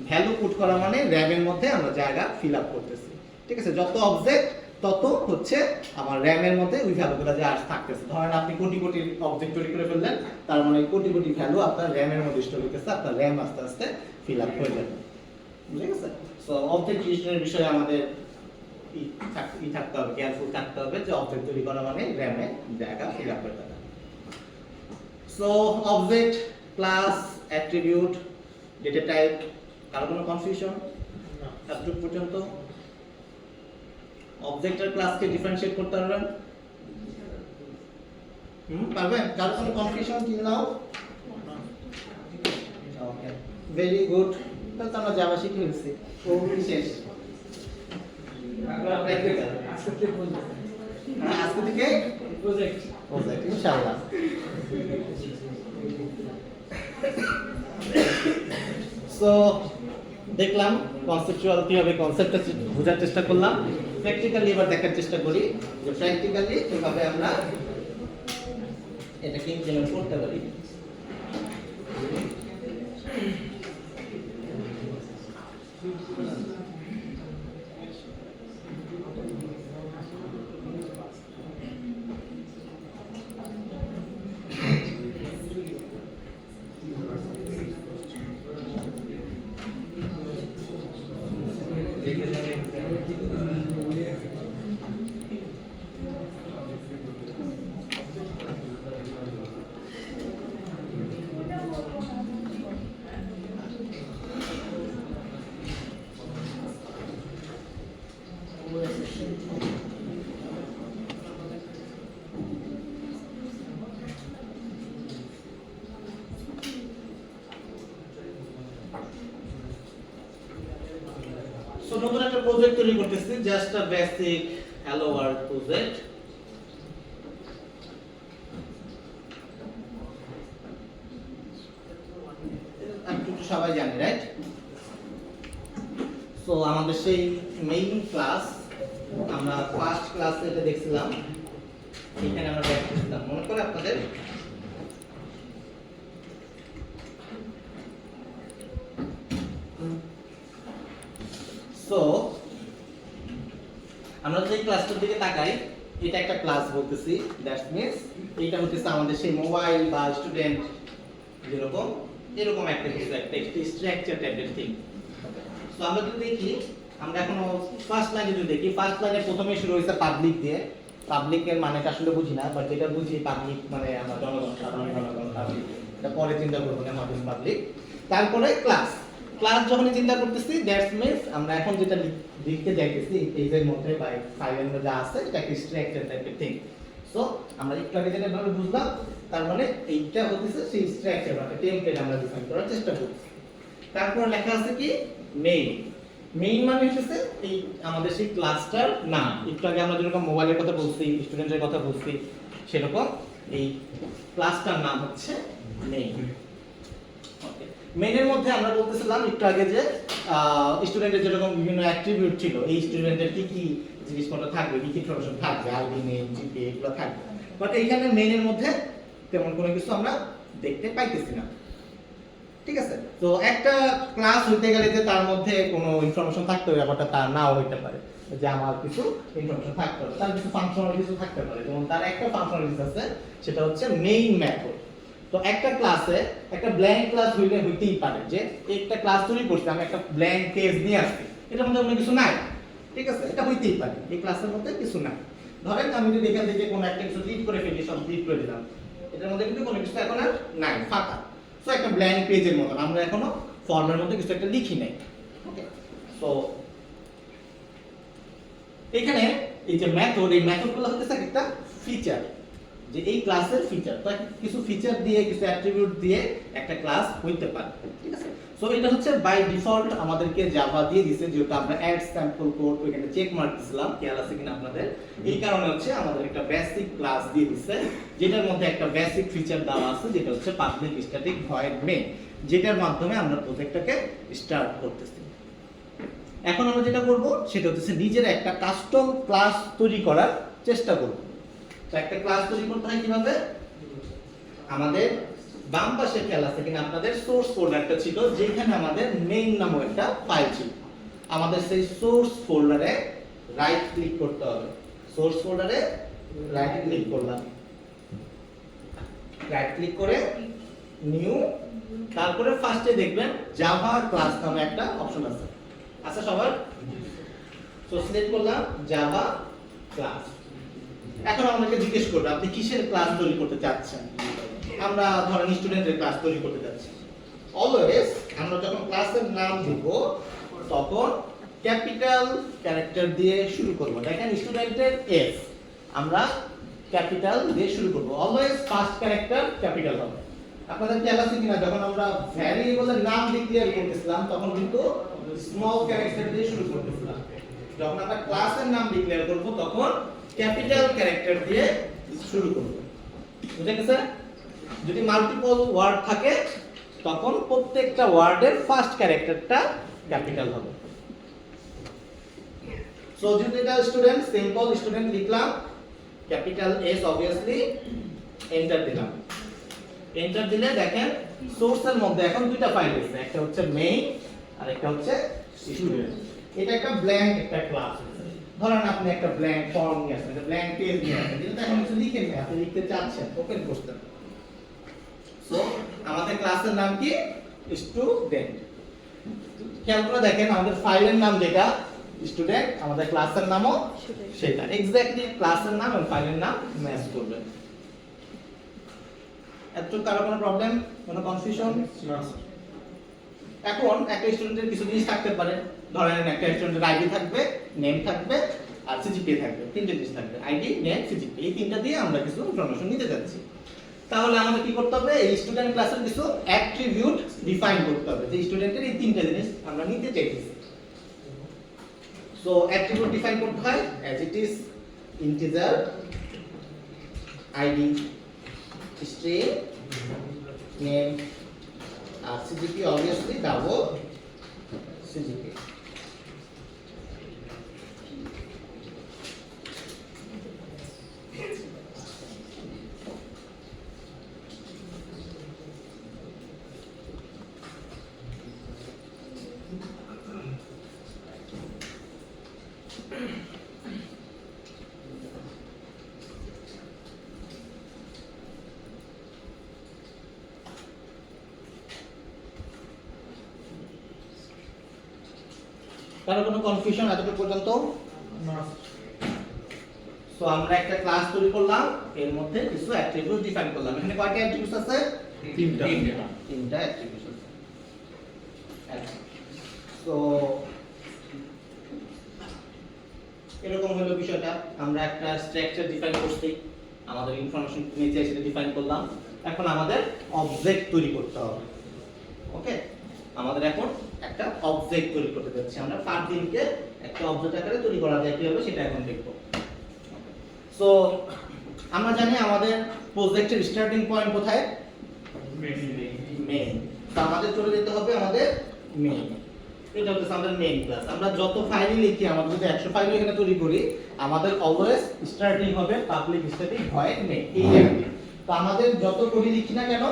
ভ্যালু পুট করা মানে র‍্যামের মধ্যে আমরা জায়গা ফিল আপ করতেছি। ঠিক আছে, যত অবজেক্ট তত হচ্ছে আমার র‍্যামের মধ্যে ওই ভ্যালুগুলো যে আর থাকতেছে। ধরেন আপনি কোটি কোটি অবজেক্ট তৈরি করে ফেললেন, তার মানে কোটি কোটি ভ্যালু আপনার র‍্যামের মধ্যে স্টোর হইতেছে, আপনার র‍্যাম আস্তে আস্তে ফিল আপ হয়ে যাবে। ঠিক আছে, সো অবজেক্ট রিলেশনের বিষয়ে আমাদের থাকতে হবে, কেয়ারফুল থাকতে হবে যে অবজেক্ট তৈরি করা মানে র‍্যামে জায়গা ফিল আপ করতে হবে। So object, class, attribute, data type, কারো কোনো কনফিউশন এতটুকু পর্যন্ত? অবজেক্ট আর ক্লাসকে ডিফারেনশিয়েট করতে পারবেন? পারবেন? কারো কোনো কনফিউশন কি নাও? ওকে, ভেরি গুড। তাহলে তো আমরা জাভা শিখে ফেলছি, ও শেষ। আজকে থেকে প্রজেক্ট ইনশাআল্লাহ। সো দেখলাম কনসেপচুয়াল কিভাবে কনসেপ্টটা বোঝার চেষ্টা করলাম, প্র্যাকটিক্যালি এবার দেখার চেষ্টা করি যে প্র্যাকটিক্যালি কিভাবে আমরা এটাকে ইমপ্লিমেন্ট করতে পারি। সো নতুন একটা প্রজেক্ট তৈরি করতেছি, জাস্ট আ বেসিক হ্যালো ওয়ার্ল্ড প্রজেক্ট। একটু সবাই জানি, রাইট? সো আমাদের সেই মেইন ক্লাস, আমরা ফার্স্ট ক্লাসে এটা দেখছিলাম, এখানে আমরা ব্যাক করছিলাম, মনে করে আপনাদের? সো আমরা যদি ক্লাসটার দিকে তাকাই, এটা একটা ক্লাস বলতেছি, দ্যাটস মিন্স এটা হচ্ছে আমাদের সেই মোবাইল বা স্টুডেন্ট যেরকম এরকম একটা কিছু, একটা স্ট্রাকচার টাইপের থিং। সো আমরা যদি দেখি, আমরা এখনো ফার্স্ট লাইনে যদি দেখি, ফার্স্ট লাইনে প্রথমে শুরু হয়েছে পাবলিক দিয়ে। পাবলিকের মানেটা আসলে বুঝি না, বাট যেটা বুঝি পাবলিক মানে আমরা জনগণ, সাধারণ জনগণ, পাবলিক, এটা পরে চিন্তা করবো না, হোয়াট ইজ পাবলিক। তারপরে ক্লাস, ক্লাস যখন চিন্তা করতেছি, দ্যাটস মিন্স আমরা এখন যেটা লিখতে যাইতেছি এই পেজের মধ্যে বা ফাইলের মধ্যে যা আছে এটা একটা স্ট্রাকচার টাইপের থিং। সো আমরা একটু আগে যেটা ভাবে বুঝলাম, তার মানে এইটা হচ্ছে সেই স্ট্রাকচার বা টেমপ্লেট আমরা ডিফাইন করার চেষ্টা করছি। তারপর লেখা আছে কি মেইন। মেইন মানে হচ্ছে এই আমাদের সেই ক্লাসটার নাম। একটু আগে আমরা যেরকম মোবাইলের কথা বলছি, স্টুডেন্টের কথা বলছি, সেরকম এই ক্লাসটার নাম হচ্ছে মেইন। ওকে, মেইনের মধ্যে আমরা বলতেছিলাম একটু আগে যে স্টুডেন্টের যেরকম বিভিন্ন অ্যাট্রিবিউট ছিল, এই স্টুডেন্টের কি কি জিনিসপত্র থাকবে, কি কি ইনফরমেশন থাকবে, আইডি নেম, জিপি, এগুলো থাকবে। বাট এইখানে মেইনের মধ্যে তেমন কোনো কিছু আমরা দেখতে পাইতেছি না। ঠিক আছে, তো একটা ক্লাস হইতে গেলে যে তার মধ্যে কোনো ইনফরমেশন থাকতে হবে, ব্যাপারটা তার নাও হইতে পারে যে আমার কিছু ইনফরমেশন থাকতে হবে, তার কিছু ফাংশনাল কিছু থাকতে পারে। যেমন তার একটা ফাংশনালিটি আছে, সেটা হচ্ছে মেইন মেথড। তো একটা ক্লাসে একটা ব্ল্যাঙ্ক ক্লাস হইতেই পারে যে একটা ক্লাস তৈরি করছি, আমি একটা ব্ল্যাঙ্ক পেজ নিয়ে আসছি, এটার মধ্যে কোনো কিছু নাই। ঠিক আছে, এটা হইতেই পারে, এই ক্লাসের মধ্যে কিছু নাই। ধরেন আমি যদি এখান থেকে কোনো একটা কিছু ডিলিট করে ফেলি, সব ডিলিট করে দিলাম, এটার মধ্যে কিন্তু কোনো কিছু এখন আর নাই, ফাঁকা। সো একটা ব্ল্যাঙ্ক পেজের মতন, আমরা এখনো ফর্মের মধ্যে কিছু একটা লিখি নাই। ওকে, সো এখানে এই যে মেথড, এই মেথডগুলো হচ্ছে একটা ফিচার, যে এই ক্লাসের ফিচার। তো কিছু ফিচার দিয়ে, কিছু অ্যাট্রিবিউট দিয়ে একটা ক্লাস হইতে পারে। ঠিক আছে, সো এটা হচ্ছে বাই ডিফল্ট আমাদেরকে জাভা দিয়ে দিয়েছে, যেহেতু আমরা অ্যাড স্যাম্পল কোড ওইখানে চেক মার্ক দিছিলাম, খেয়াল আছে কিনা আপনাদের। এই কারণে হচ্ছে আমাদের একটা বেসিক ক্লাস দিয়ে দিয়েছে, যেটার মধ্যে একটা বেসিক ফিচার দেওয়া আছে, যেটা হচ্ছে পাবলিক স্ট্যাটিক ভয়েড মেইন, যেটার মাধ্যমে আমরা প্রজেক্টটাকে স্টার্ট করতেছি। এখন আমরা যেটা করব সেটা হচ্ছে নিজের একটা কাস্টম ক্লাস তৈরি করার চেষ্টা করব। তো একটা ক্লাস তৈরি করতে হয় কিভাবে? আমাদের বাম পাশে খেয়াল আছে কিনা আপনাদের সোর্স ফোল্ডারটা ছিল, যেখানে আমাদের মেইন নামক একটা ফাইল ছিল। আমাদের সেই সোর্স ফোল্ডারে রাইট ক্লিক করতে হবে। সোর্স ফোল্ডারে রাইট ক্লিক করলাম, রাইট ক্লিক করে নিউ, তারপরে ফার্স্টে দেখবেন জাভা ক্লাস নামে একটা অপশন আছে। আচ্ছা সবার, সো সিলেক্ট করলাম জাভা ক্লাস। এখন আমাকে জিজ্ঞেস করবে আপনি কিসের ক্লাস তৈরি করতে চাচ্ছেন। আমরা ধরেন স্টুডেন্টের ক্লাস তৈরি করতে যাচ্ছি। অলওয়েজ আমরা যখন ক্লাসের নাম দিব তখন ক্যাপিটাল ক্যারেক্টার দিয়ে শুরু করব। দেখেন স্টুডেন্টের এস আমরা ক্যাপিটাল দিয়ে শুরু করব। অলওয়েজ ফার্স্ট ক্যারেক্টার ক্যাপিটাল হবে। আপনাদের খেয়াল আছে কিনা যখন আমরা ভ্যারিয়েবলের নাম ডিক্লেয়ার করতেছিলাম তখন কিন্তু স্মল ক্যারেক্টার দিয়ে শুরু করতেছিলাম। যখন আমরা ক্লাসের নাম ডিক্লেয়ার করব তখন ক্যাপিটাল ক্যারেক্টার দিয়ে শুরু করব। বুঝা গেছে? যদি মাল্টিপল ওয়ার্ড থাকে তখন প্রত্যেকটা ওয়ার্ডের ফার্স্ট ক্যারেক্টারটা ক্যাপিটাল হবে। সো যদি এটা স্টুডেন্ট, সিম্পল স্টুডেন্ট লিখলাম, ক্যাপিটাল এস অবভিয়াসলি, এন্টার দিলাম। এন্টার দিলে দেখেন সোর্সের মধ্যে এখন দুইটা ফাইল আছে, একটা হচ্ছে মেইন আর একটা হচ্ছে স্টুডেন্ট। এটা একটা ব্ল্যাঙ্ক একটা ক্লাস। ধরেন আপনি একটা ব্ল্যাঙ্ক ফর্ম নিয়ে আসেন, একটা ব্ল্যাঙ্ক পেজ নিয়ে আসেন, যেটা এখন কিছু লিখেন না, আপনি লিখতে চাচ্ছেন, ওপেন করতে। সো আমাদের ক্লাসের নাম কি? স্টুডেন্ট। খেয়াল করে দেখেন আমাদের ফাইলের নাম যেটা স্টুডেন্ট, আমাদের ক্লাসের নামও সেটা। এক্স্যাক্টলি ক্লাসের নাম এবং ফাইলের নাম ম্যাচ করবে। এত কারো কোনো প্রবলেম, কোনো কনফিউশন? এখন একটা স্টুডেন্টের কিছু জিনিস থাকতে পারে। ধরেন একটা স্টুডেন্টের আইডি থাকবে, নেম থাকবে আর সিজিপিএ থাকবে। তিনটে জিনিস থাকবে, আইডি, নেম, সিজিপিএ। এই তিনটা দিয়ে আমরা কিছু ইনফরমেশন নিতে যাচ্ছি। তাহলে আমাদের কি করতে হবে? এই স্টুডেন্ট ক্লাসের কিছু অ্যাট্রিবিউট ডিফাইন করতে হবে, যে স্টুডেন্টের এই তিনটা জিনিস আমরা নিতে চাইতেছি। সো অ্যাট্রিবিউট ডিফাইন করতে হয় as it is integer, ID, string, name আর সিজিপি obviously ডাবল সিজিপি। কারো কোনো কনফিউশন এতটুকু পর্যন্ত? সো আমরা একটা ক্লাস তৈরি করলাম, এর মধ্যে কিছু অ্যাট্রিবিউট ডিফাইন করলাম। এখানে কয়টা অ্যাট্রিবিউট আছে? তিনটা অ্যাট্রিবিউট আছে। সো এরকম হলো বিষয়টা। আমরা একটা স্ট্রাকচার ডিফাইন করছি, আমাদের ইনফরমেশন নিচে সেটা ডিফাইন করলাম। এখন আমাদের অবজেক্ট তৈরি করতে হবে। ওকে, আমাদের এখন একটা অবজেক্ট তৈরি করতে যাচ্ছি আমরা। পার্টিকে একটা অবজেক্ট আকারে তৈরি করা যায় কিভাবে সেটা এখন দেখব। সো আমরা জানি আমাদের প্রজেক্টের স্টার্টিং পয়েন্ট কোথায়? মেইন। তো আমাদের চলে যেতে হবে আমাদের মেইন। এটা হচ্ছে আমাদের মেইন ক্লাস। আমরা যত ফাইল লিখি, আমাদের যদি 100 ফাইল এখানে তৈরি করি, আমাদের অলওয়েজ স্টার্টিং হবে পাবলিক স্ট্যাটিক ভয়েড মেইন। এই জায়গাতে তো আমাদের যত কোডই লিখি না কেন,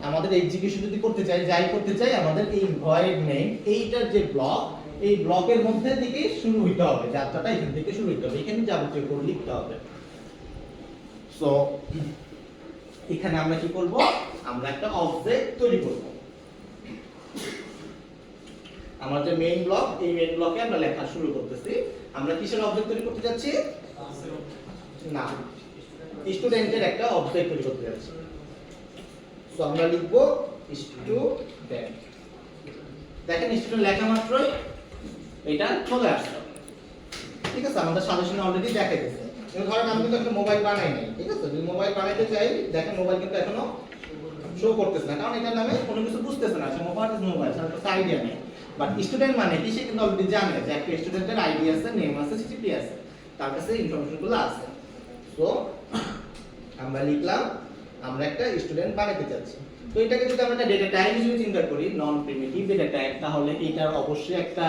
আমাদের এক্সিকিউশন যদি করতে চাই, যাই করতে চাই, আমাদের এই ভয়েড মেইন এইটার যে ব্লক, এই ব্লকের মধ্যে থেকে শুরু হইতে হবে। যাত্রাটা এখান থেকে শুরু হইতে হবে, এখানে যাবতীয় কোড লিখতে হবে। সো এখানে আমরা কি করব? আমরা একটা অবজেক্ট তৈরি করব। আমার যে মেইন ব্লক, এই মেইন ব্লকে আমরা লেখা শুরু করতেছি। আমরা কিসের অবজেক্ট তৈরি করতে যাচ্ছি? না, স্টুডেন্টের একটা অবজেক্ট তৈরি করতে যাচ্ছি। সো আমরা লিখব স্টুডেন্ট। দেখেন স্টুডেন্ট লেখা মাত্রই এটা চলে আসছে। ঠিক আছে, আমাদের সাজেশনে অলরেডি দেখা গেছে। ধরেন আমি কিন্তু একটা মোবাইল বানাই নাই, ঠিক আছে? যদি মোবাইল বানাইতে চাই, দেখেন মোবাইল কিন্তু এখনো শো করতেছে না, কারণ এটার নামে কোনো কিছু বুঝতেছে না। সে মোবাইল তার তো আইডিয়া নেই। বাট স্টুডেন্ট মানে কি, সে কিন্তু অলরেডি জানে যে একটা স্টুডেন্টের আইডি আছে, নেম আছে, সিজিপি আছে, তার কাছে ইনফরমেশনগুলো আছে। সো আমরা লিখলাম আমরা একটা স্টুডেন্ট বানাতে চাচ্ছি। তো এটাকে যদি আমরা একটা ডেটা টাইপ হিসেবে চিন্তা করি, নন প্রিমিটিভ ডেটা টাইপ, তাহলে এটার অবশ্যই একটা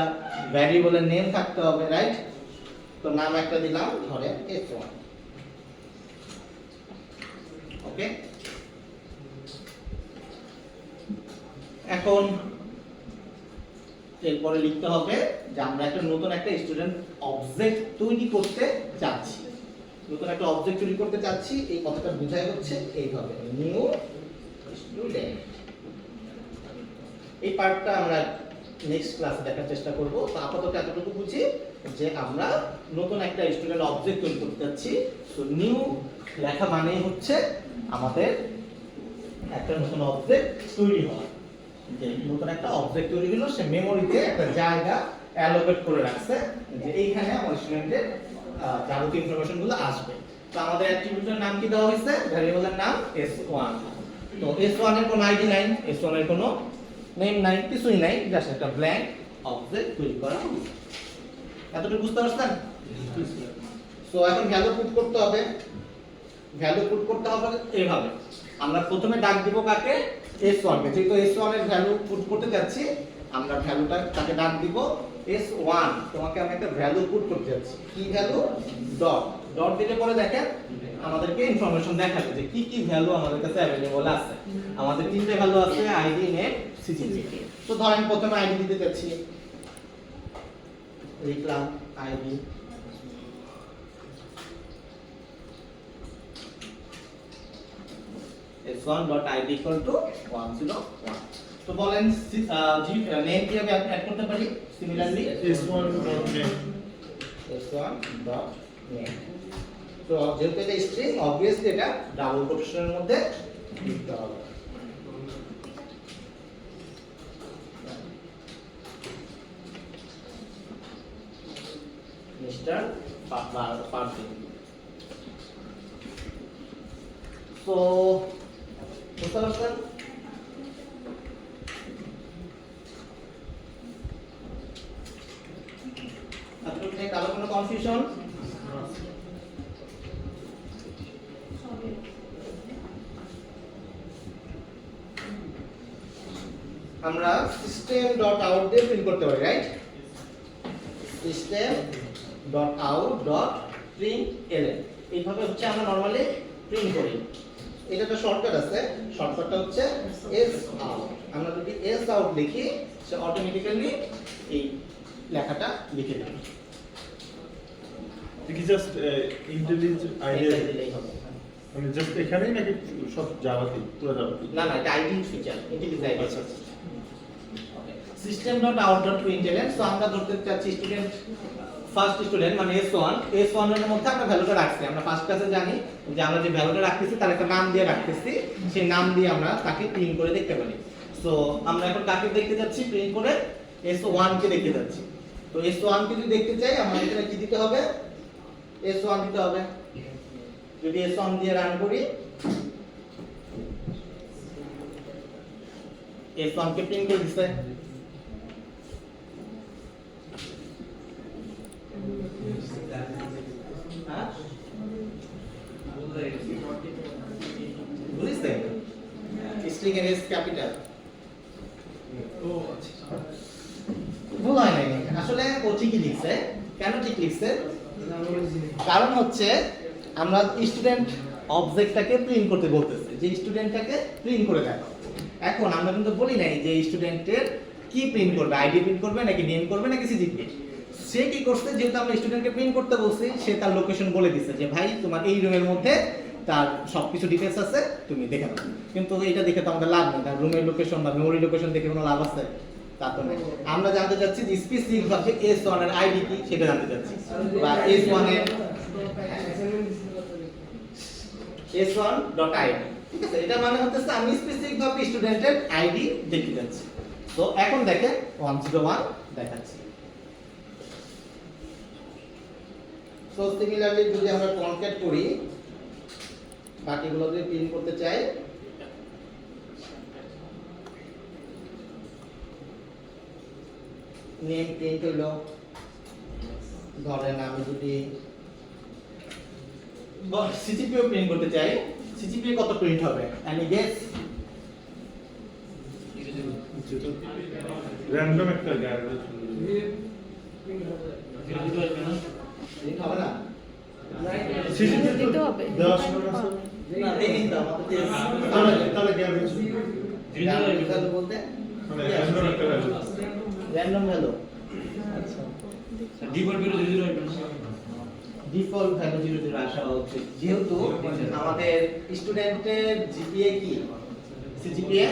ভ্যারিয়েবলের নেম থাকতে হবে, রাইট? তো নাম একটা দিলাম, ধরে s1। ওকে, এখন এরপরে লিখতে হবে যে আমরা একটা নতুন একটা স্টুডেন্ট অবজেক্ট তৈরি করতে যাচ্ছি। নতুন একটা অবজেক্ট তৈরি করতে যাচ্ছি, এই কথাটা বোঝায় হচ্ছে এইভাবে, নিউ স্টুডেন্ট। এই পার্টটা আমরা নেক্সট ক্লাসে দেখার চেষ্টা করব। তো আপাতত এতটুকু বুঝি যে আমরা নতুন একটা স্টুডেন্ট অবজেক্ট তৈরি করতে যাচ্ছি। সো নিউ লেখা মানেই হচ্ছে আমাদের একটা নতুন অবজেক্ট তৈরি হওয়া। যে নতুন একটা অবজেক্ট তৈরি হলো, সে মেমোরিতে একটা জায়গা অ্যালোকেট করে রাখছে যে এইখানে আমার স্টুডেন্টের যাবতীয় ইনফরমেশন গুলো আসবে। তো আমাদের অ্যাট্রিবিউটের নাম কি দেওয়া হয়েছে? ভ্যারিয়েবলের নাম s1। তো s1 এর কোনো আইডি নাই, s1 এর কোনো নেম নাই, কিছুই নাই, জাস্ট একটা ব্ল্যাঙ্ক অবজেক্ট তৈরি করা হয়েছে। এতটুকু বুঝতে পারছেন? সো এখন ভ্যালু পুট করতে হবে। ভ্যালু পুট করতে হবে এইভাবে, আমরা প্রথমে ডাক দিব কাকে? s1 কে। যেহেতু s1 এর ভ্যালু পুট করতে যাচ্ছি, আমরা ভ্যালুটা তাকে ডাক দিব s1। তোমাকে আমি একটা ভ্যালু পুট করতে যাচ্ছি। কি ভ্যালু? ডট। ডট দিলে পরে দেখেন আমাদেরকে ইনফরমেশন দেখাবে যে কি কি ভ্যালু আমাদের কাছে अवेलेबल আছে। আমাদের তিনটে ভ্যালু আছে, আইডি, নেম, সিজিপি। তো ধরেন প্রথমে আইডি দিতে যাচ্ছি, লিখলাম আইডি। s1.id = 101। তো বলেন নেম কিভাবে অ্যাড করতে পারি? Similarly s1.name। s1.name। তো যেহেতু এটা স্ট্রিং, অবভিয়াসলি এটা ডাবল কোটেশনের মধ্যে লিখতে হবে। Mister person. তো বুঝতে পারছেন? আপনাদের কারো কোনো কনফিউশন? আমরা system.out দিয়ে প্রিন্ট করতে পারি, রাইট? system.out.println এইভাবে হচ্ছে আমরা নরমালি প্রিন্ট করি। এটা একটা শর্টকাট আছে, শর্টকাটটা হচ্ছে sout। আমরা যদি sout লিখি, সে অটোমেটিক্যালি এই লেখাটা লিখে দেবে। কি জাস্ট ইন্টেলিজেন্ট আইডিয়া দিলেই হবে। মানে জাস্ট এখানেই নাকি সব জাভাতে, পুরো জাভাতে? না না, এটা আইডি ফিচার, ইন্টেলিজেন্ট আচ্ছা আইডি। system.out.println। সো আমরা ধরতে চাচ্ছি স্টুডেন্ট, ফার্স্ট স্টুডেন্ট মানে s1। s1 এর মধ্যে আমরা ভ্যালুটা রাখছি। আমরা ফার্স্ট ক্লাসে জানি যে আমরা যে ভ্যালুটা রাখতেছি তার একটা নাম দিয়ে রাখতেছি, সেই নাম দিয়ে আমরা তাকে প্রিন্ট করে দেখতে পারি। সো আমরা এখন কাকে দেখতে যাচ্ছি? প্রিন্ট করে s1 কে দেখতে যাচ্ছি। তো s1 কে যদি দেখতে চাই, আমাদের এখানে কি দিতে হবে? s1 দিতে হবে। যদি s1 দিয়ে রান করি, s1 কে প্রিন্ট করে দিছে। হ্যাঁ বুঝিস স্ট্রিং এর এস ক্যাপিটাল ভুল হয় নাই। আসলে ও ঠিকই লিখছে। কেন ঠিক লিখছে? কারণ হচ্ছে আমরা স্টুডেন্ট অবজেক্টটাকে প্রিন্ট করতে বলতেছে, যে স্টুডেন্টটাকে প্রিন্ট করে দেখো। এখন আমরা কিন্তু বলি নাই যে স্টুডেন্টের কি প্রিন্ট করবে, আইডি প্রিন্ট করবে নাকি নেম করবে নাকি সিজিপি। সে কি করছে, যেহেতু আমরা স্টুডেন্টকে প্রিন্ট করতে বলছি, সে তার লোকেশন বলে দিচ্ছে যে ভাই তোমার এই রুমের মধ্যে তার সবকিছু ডিটেইলস আছে, তুমি দেখে নাও। কিন্তু এটা দেখে তো আমাদের লাভ নেই, তার রুমের লোকেশন বা মেমোরি লোকেশন দেখে কোনো লাভ আছে? তা তো নেই। আমরা জানতে চাচ্ছি যে স্পেসিফিক ভাবে S1 এর আইডি কি সেটা জানতে চাচ্ছি, বা S1 এর S1.id। ঠিক আছে, এটা মানে হচ্ছে আমি স্পেসিফিক ভাবে স্টুডেন্টের আইডি দেখতে যাচ্ছি। তো এখন দেখেন 101 দেখাচ্ছি। সো সিমিলারলি যদি আমরা কনক্যাট করি, বাকিগুলো যদি প্রিন্ট করতে চাই, নেম প্রিন্ট হইলো, ধরেন আমি যদি সিজিপিও প্রিন্ট করতে চাই, সিজিপি কত প্রিন্ট হবে? Any guess? র‍্যান্ডম একটা গ্যারেজ হবে না? সিজিপি দিতে হবে। দেওয়ার সময় আছে না, দেখিনি তো আমাদের। তাহলে গ্যারেজ ভ্যালু বলতে মানে র‍্যান্ডম একটা গ্যারেজ র্যান্ডম ভ্যালু। আচ্ছা, ডিফল্ট ভ্যালু 00 আসা উচিত, যেহেতু আমাদের স্টুডেন্টের জিপিএ কি? সিজিপিএ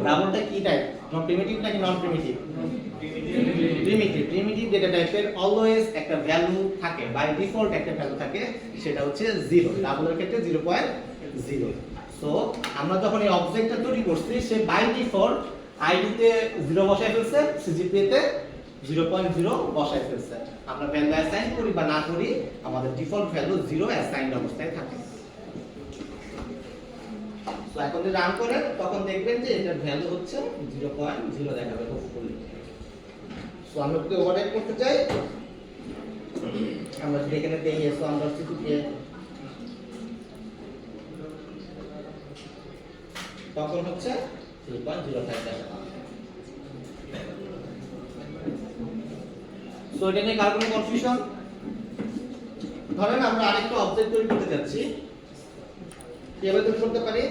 ডাবলটা কি টাইপ? নন প্রিমিটিভ নাকি নন প্রিমিটিভ? প্রিমিটিভ ডেটা টাইপের অলওয়েজ একটা ভ্যালু থাকে, বাই ডিফল্ট একটা ভ্যালু থাকে, সেটা হচ্ছে 0। ডাবলের ক্ষেত্রে 0.0। সো আমরা যখন এই অবজেক্টটা তৈরি করছি, সে বাই ডিফল্ট আইডি তে 0 বসায় ফেলছে, সিজিপিএ তে 0.0 বসায় ফেলছে। আমরা ভ্যালু অ্যাসাইন করি বা না করি, আমাদের ডিফল্ট ভ্যালু 0 অ্যাসাইনড অবস্থায় থাকে। তো এখন যদি রান করেন, তখন দেখবেন যে এটার ভ্যালু হচ্ছে 0.0 দেখাবে হোপফুলি। সো আমরা যদি ওভাররাইট করতে চাই, আমরা যদি এখানে দেই s1.cpp, তখন হচ্ছে 3.05 দেখাবে। সো এটা নিয়ে কার কোনো কনফিউশন? ধরেন আমরা আরেকটা অবজেক্ট তৈরি করতে যাচ্ছি, কিভাবে তৈরি করতে পারি?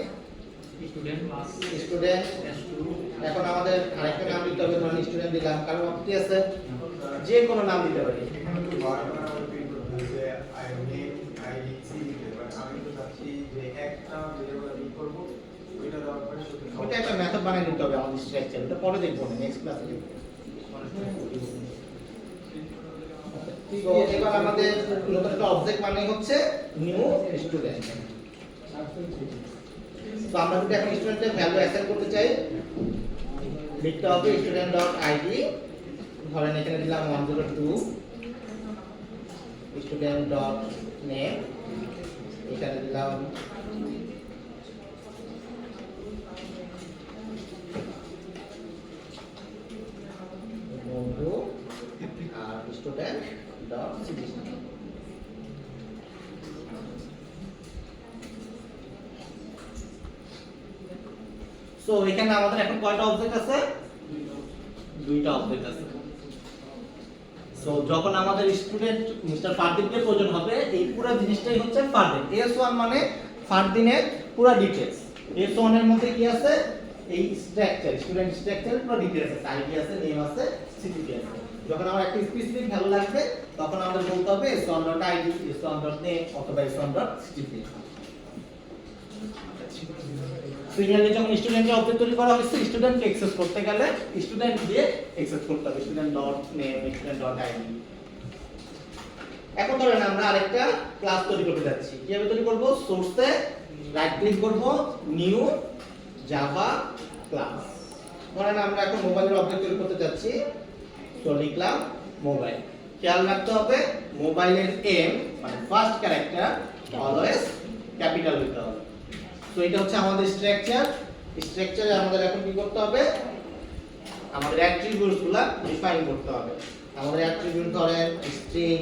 স্টুডেন্ট। এখন আমাদের আরেকটা নাম দিতে হবে, ধরেন স্টুডেন্ট দিলাম, কারণ আপনি আছে যে কোনো নাম দিতে পারি। ওটা একটা মেথড বানিয়ে নিতে হবে আমাদের স্ট্রাকচার, এটা পরে দেখবো না, নেক্সট ক্লাসে দেখবো। তো এবার আমাদের নতুন একটা অবজেক্ট মানে হচ্ছে নিউ স্টুডেন্ট। তো আমরা যদি এখন স্টুডেন্টের ভ্যালু অ্যাসাইন করতে চাই, লিখতে হবে student.id, ধরেন এখানে দিলাম 102, student.name, এখানে দিলাম বন্ধু, আর student.cdc। সো এখানে আমাদের এখন কয়টা অবজেক্ট আছে? দুইটা অবজেক্ট আছে। সো যখন আমাদের স্টুডেন্ট মিস্টার ফারদিনকে প্রয়োজন হবে, এই পুরো জিনিসটাই হচ্ছে ফারদিন। S1 মানে ফারদিনের পুরো ডিটেইলস। S1 এর মধ্যে কি আছে? এই স্ট্রাকচার, স্টুডেন্ট স্ট্রাকচারের পুরো ডিটেইলস আছে, আইডি আছে, নেম আছে, সিটিপি আছে। যখন আমার একটা স্পেসিফিক ভ্যালু লাগবে, তখন আমাদের বলতে হবে s1.id, s1.name অথবা s1.ctp। সিমিলারলি যখন স্টুডেন্টের অবজেক্ট তৈরি করা হয়েছে, স্টুডেন্টকে অ্যাক্সেস করতে গেলে স্টুডেন্ট দিয়ে অ্যাক্সেস করতে হবে, student.name, student.id। এখন ধরেন আমরা আরেকটা ক্লাস তৈরি করতে যাচ্ছি, কিভাবে তৈরি করব? সোর্সে রাইট ক্লিক করব, নিউ জাভা ক্লাস। ধরেন আমরা এখন মোবাইলের অবজেক্ট তৈরি করতে যাচ্ছি, তো লিখলাম মোবাইল। খেয়াল রাখতে হবে মোবাইলের এম মানে ফার্স্ট ক্যারেক্টার অলওয়েজ ক্যাপিটাল হতে হবে। তো এটা হচ্ছে আমাদের স্ট্রাকচার। স্ট্রাকচারে আমাদের এখন কি করতে হবে, আমাদের অ্যাট্রিবিউটস গুলা ডিফাইন করতে হবে। আমাদের অ্যাট্রিবিউট ধরেন string,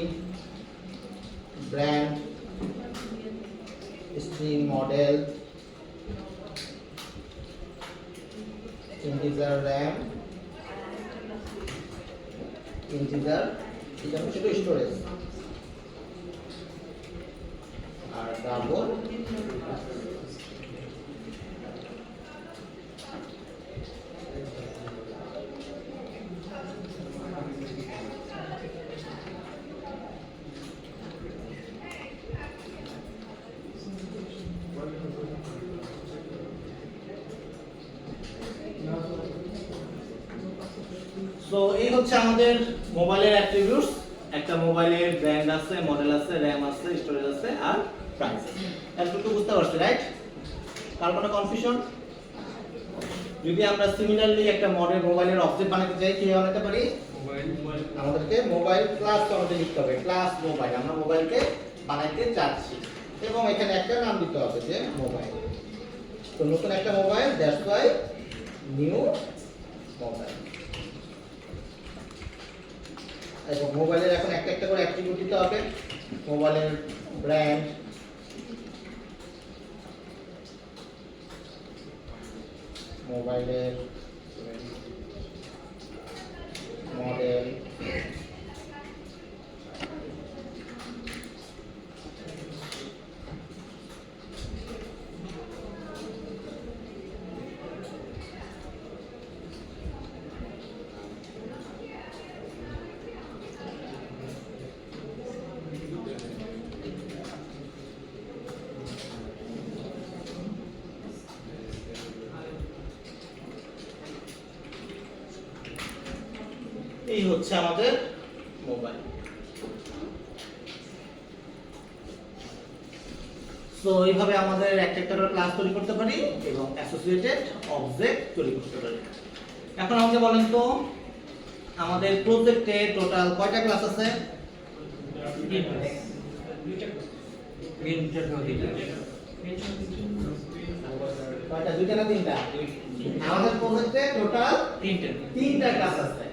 brand, string model, integer RAM, integer এটা হচ্ছে স্টোরেজ, আর ডাবল সো এই হচ্ছে আমাদের মোবাইলের অ্যাট্রিবিউটস। একটা মোবাইলের ব্র্যান্ড আছে, মডেল আছে, র‍্যাম আছে, স্টোরেজ আছে আর প্রাইস। এতটুকু বুঝতে পারছো, রাইট? কার কোনো কনফিউশন? যদি আমরা সিমিলারলি একটা মডেল মোবাইলের অবজেক্ট বানাতে চাই, কি বানাতে পারি? আমাদেরকে মোবাইল ক্লাস আমাদের লিখতে হবে, ক্লাস মোবাইল। আমরা মোবাইলকে বানাইতে চাচ্ছি এবং এখানে একটা নাম দিতে হবে যে মোবাইল। তো নতুন একটা mobile, that's why new mobile. এবং মোবাইলের এখন একটা একটা করে অ্যাট্রিবিউট দিতে হবে। মোবাইলের ব্র্যান্ড, মোবাইলের মডেল, এই হচ্ছে আমাদের মোবাইল। সো এইভাবে আমাদের একটা একটা করে ক্লাস তৈরি করতে পারি এবং অ্যাসোসিয়েটেড অবজেক্ট তৈরি করতে পারি। এখন আমাকে বলেন তো আমাদের প্রজেক্টে টোটাল কয়টা ক্লাস আছে? কয়টা? দুইটা না তিনটা? আমাদের প্রজেক্টে টোটাল তিনটা ক্লাস আছে।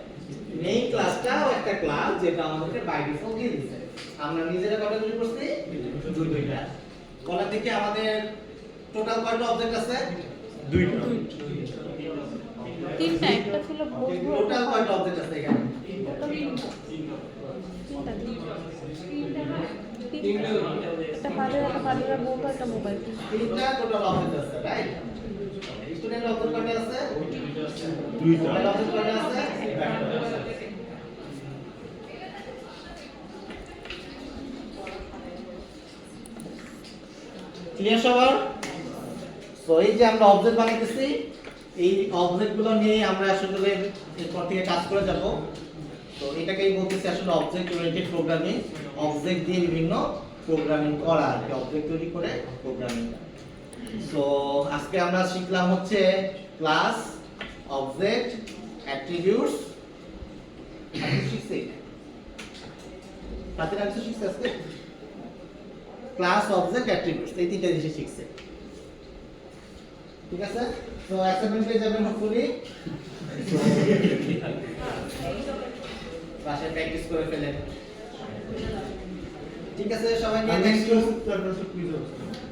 মেইন ক্লাসটাও একটা ক্লাস যেটা আমাদেরকে বাই ডিফল্ট দিয়ে দিয়েছে। আমরা নিজেরা কয়টা তৈরি করছি? দুইটা। বলা থেকে আমাদের টোটাল কয়টা অবজেক্ট আছে? দুইটা। তিনটা, একটা ছিল বসবো। টোটাল কয়টা অবজেক্ট আছে এখানে? তিনটা। একটা হার্ডওয়্যার বলবো, একটা মোবাইল। তিনটা টোটাল অবজেক্ট আছে, রাইট? স্টুডেন্ট অবজেক্ট কয়টা আছে? দুইটা। মোবাইল অবজেক্ট কয়টা আছে? ক্লিয়ার সবার? সো এই যে আমরা অবজেক্ট বানাইতেছি, এই অবজেক্টগুলো নিয়ে আমরা আসলে এরপর থেকে কাজ করে যাব। তো এটাকেই বলতেছি আসলে অবজেক্ট ওরিয়েন্টেড প্রোগ্রামিং। অবজেক্ট দিয়ে বিভিন্ন প্রোগ্রামিং করা, অবজেক্ট তৈরি করে প্রোগ্রামিং। সো আজকে আমরা শিখলাম হচ্ছে ক্লাস, অবজেক্ট, অ্যাট্রিবিউটস। শিখছি তাতে আমি শিখছি আজকে ক্লাস, অবজেক্ট, অ্যাট্রিবিউটস, এই তিনটা জিনিস শিখছে। ঠিক আছে? তো অ্যাসাইনমেন্ট পেয়ে যাবেন হোপফুলি। বাসায় প্র্যাকটিস করে ফেলেন। ঠিক আছে, সবাই নিয়ে নেক্সট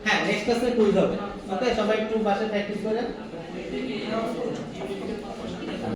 হ্যাঁ নেক্সট ক্লাসে কুইজ হবে। ওকে, সবাই একটু বাসায় প্র্যাকটিস করেন।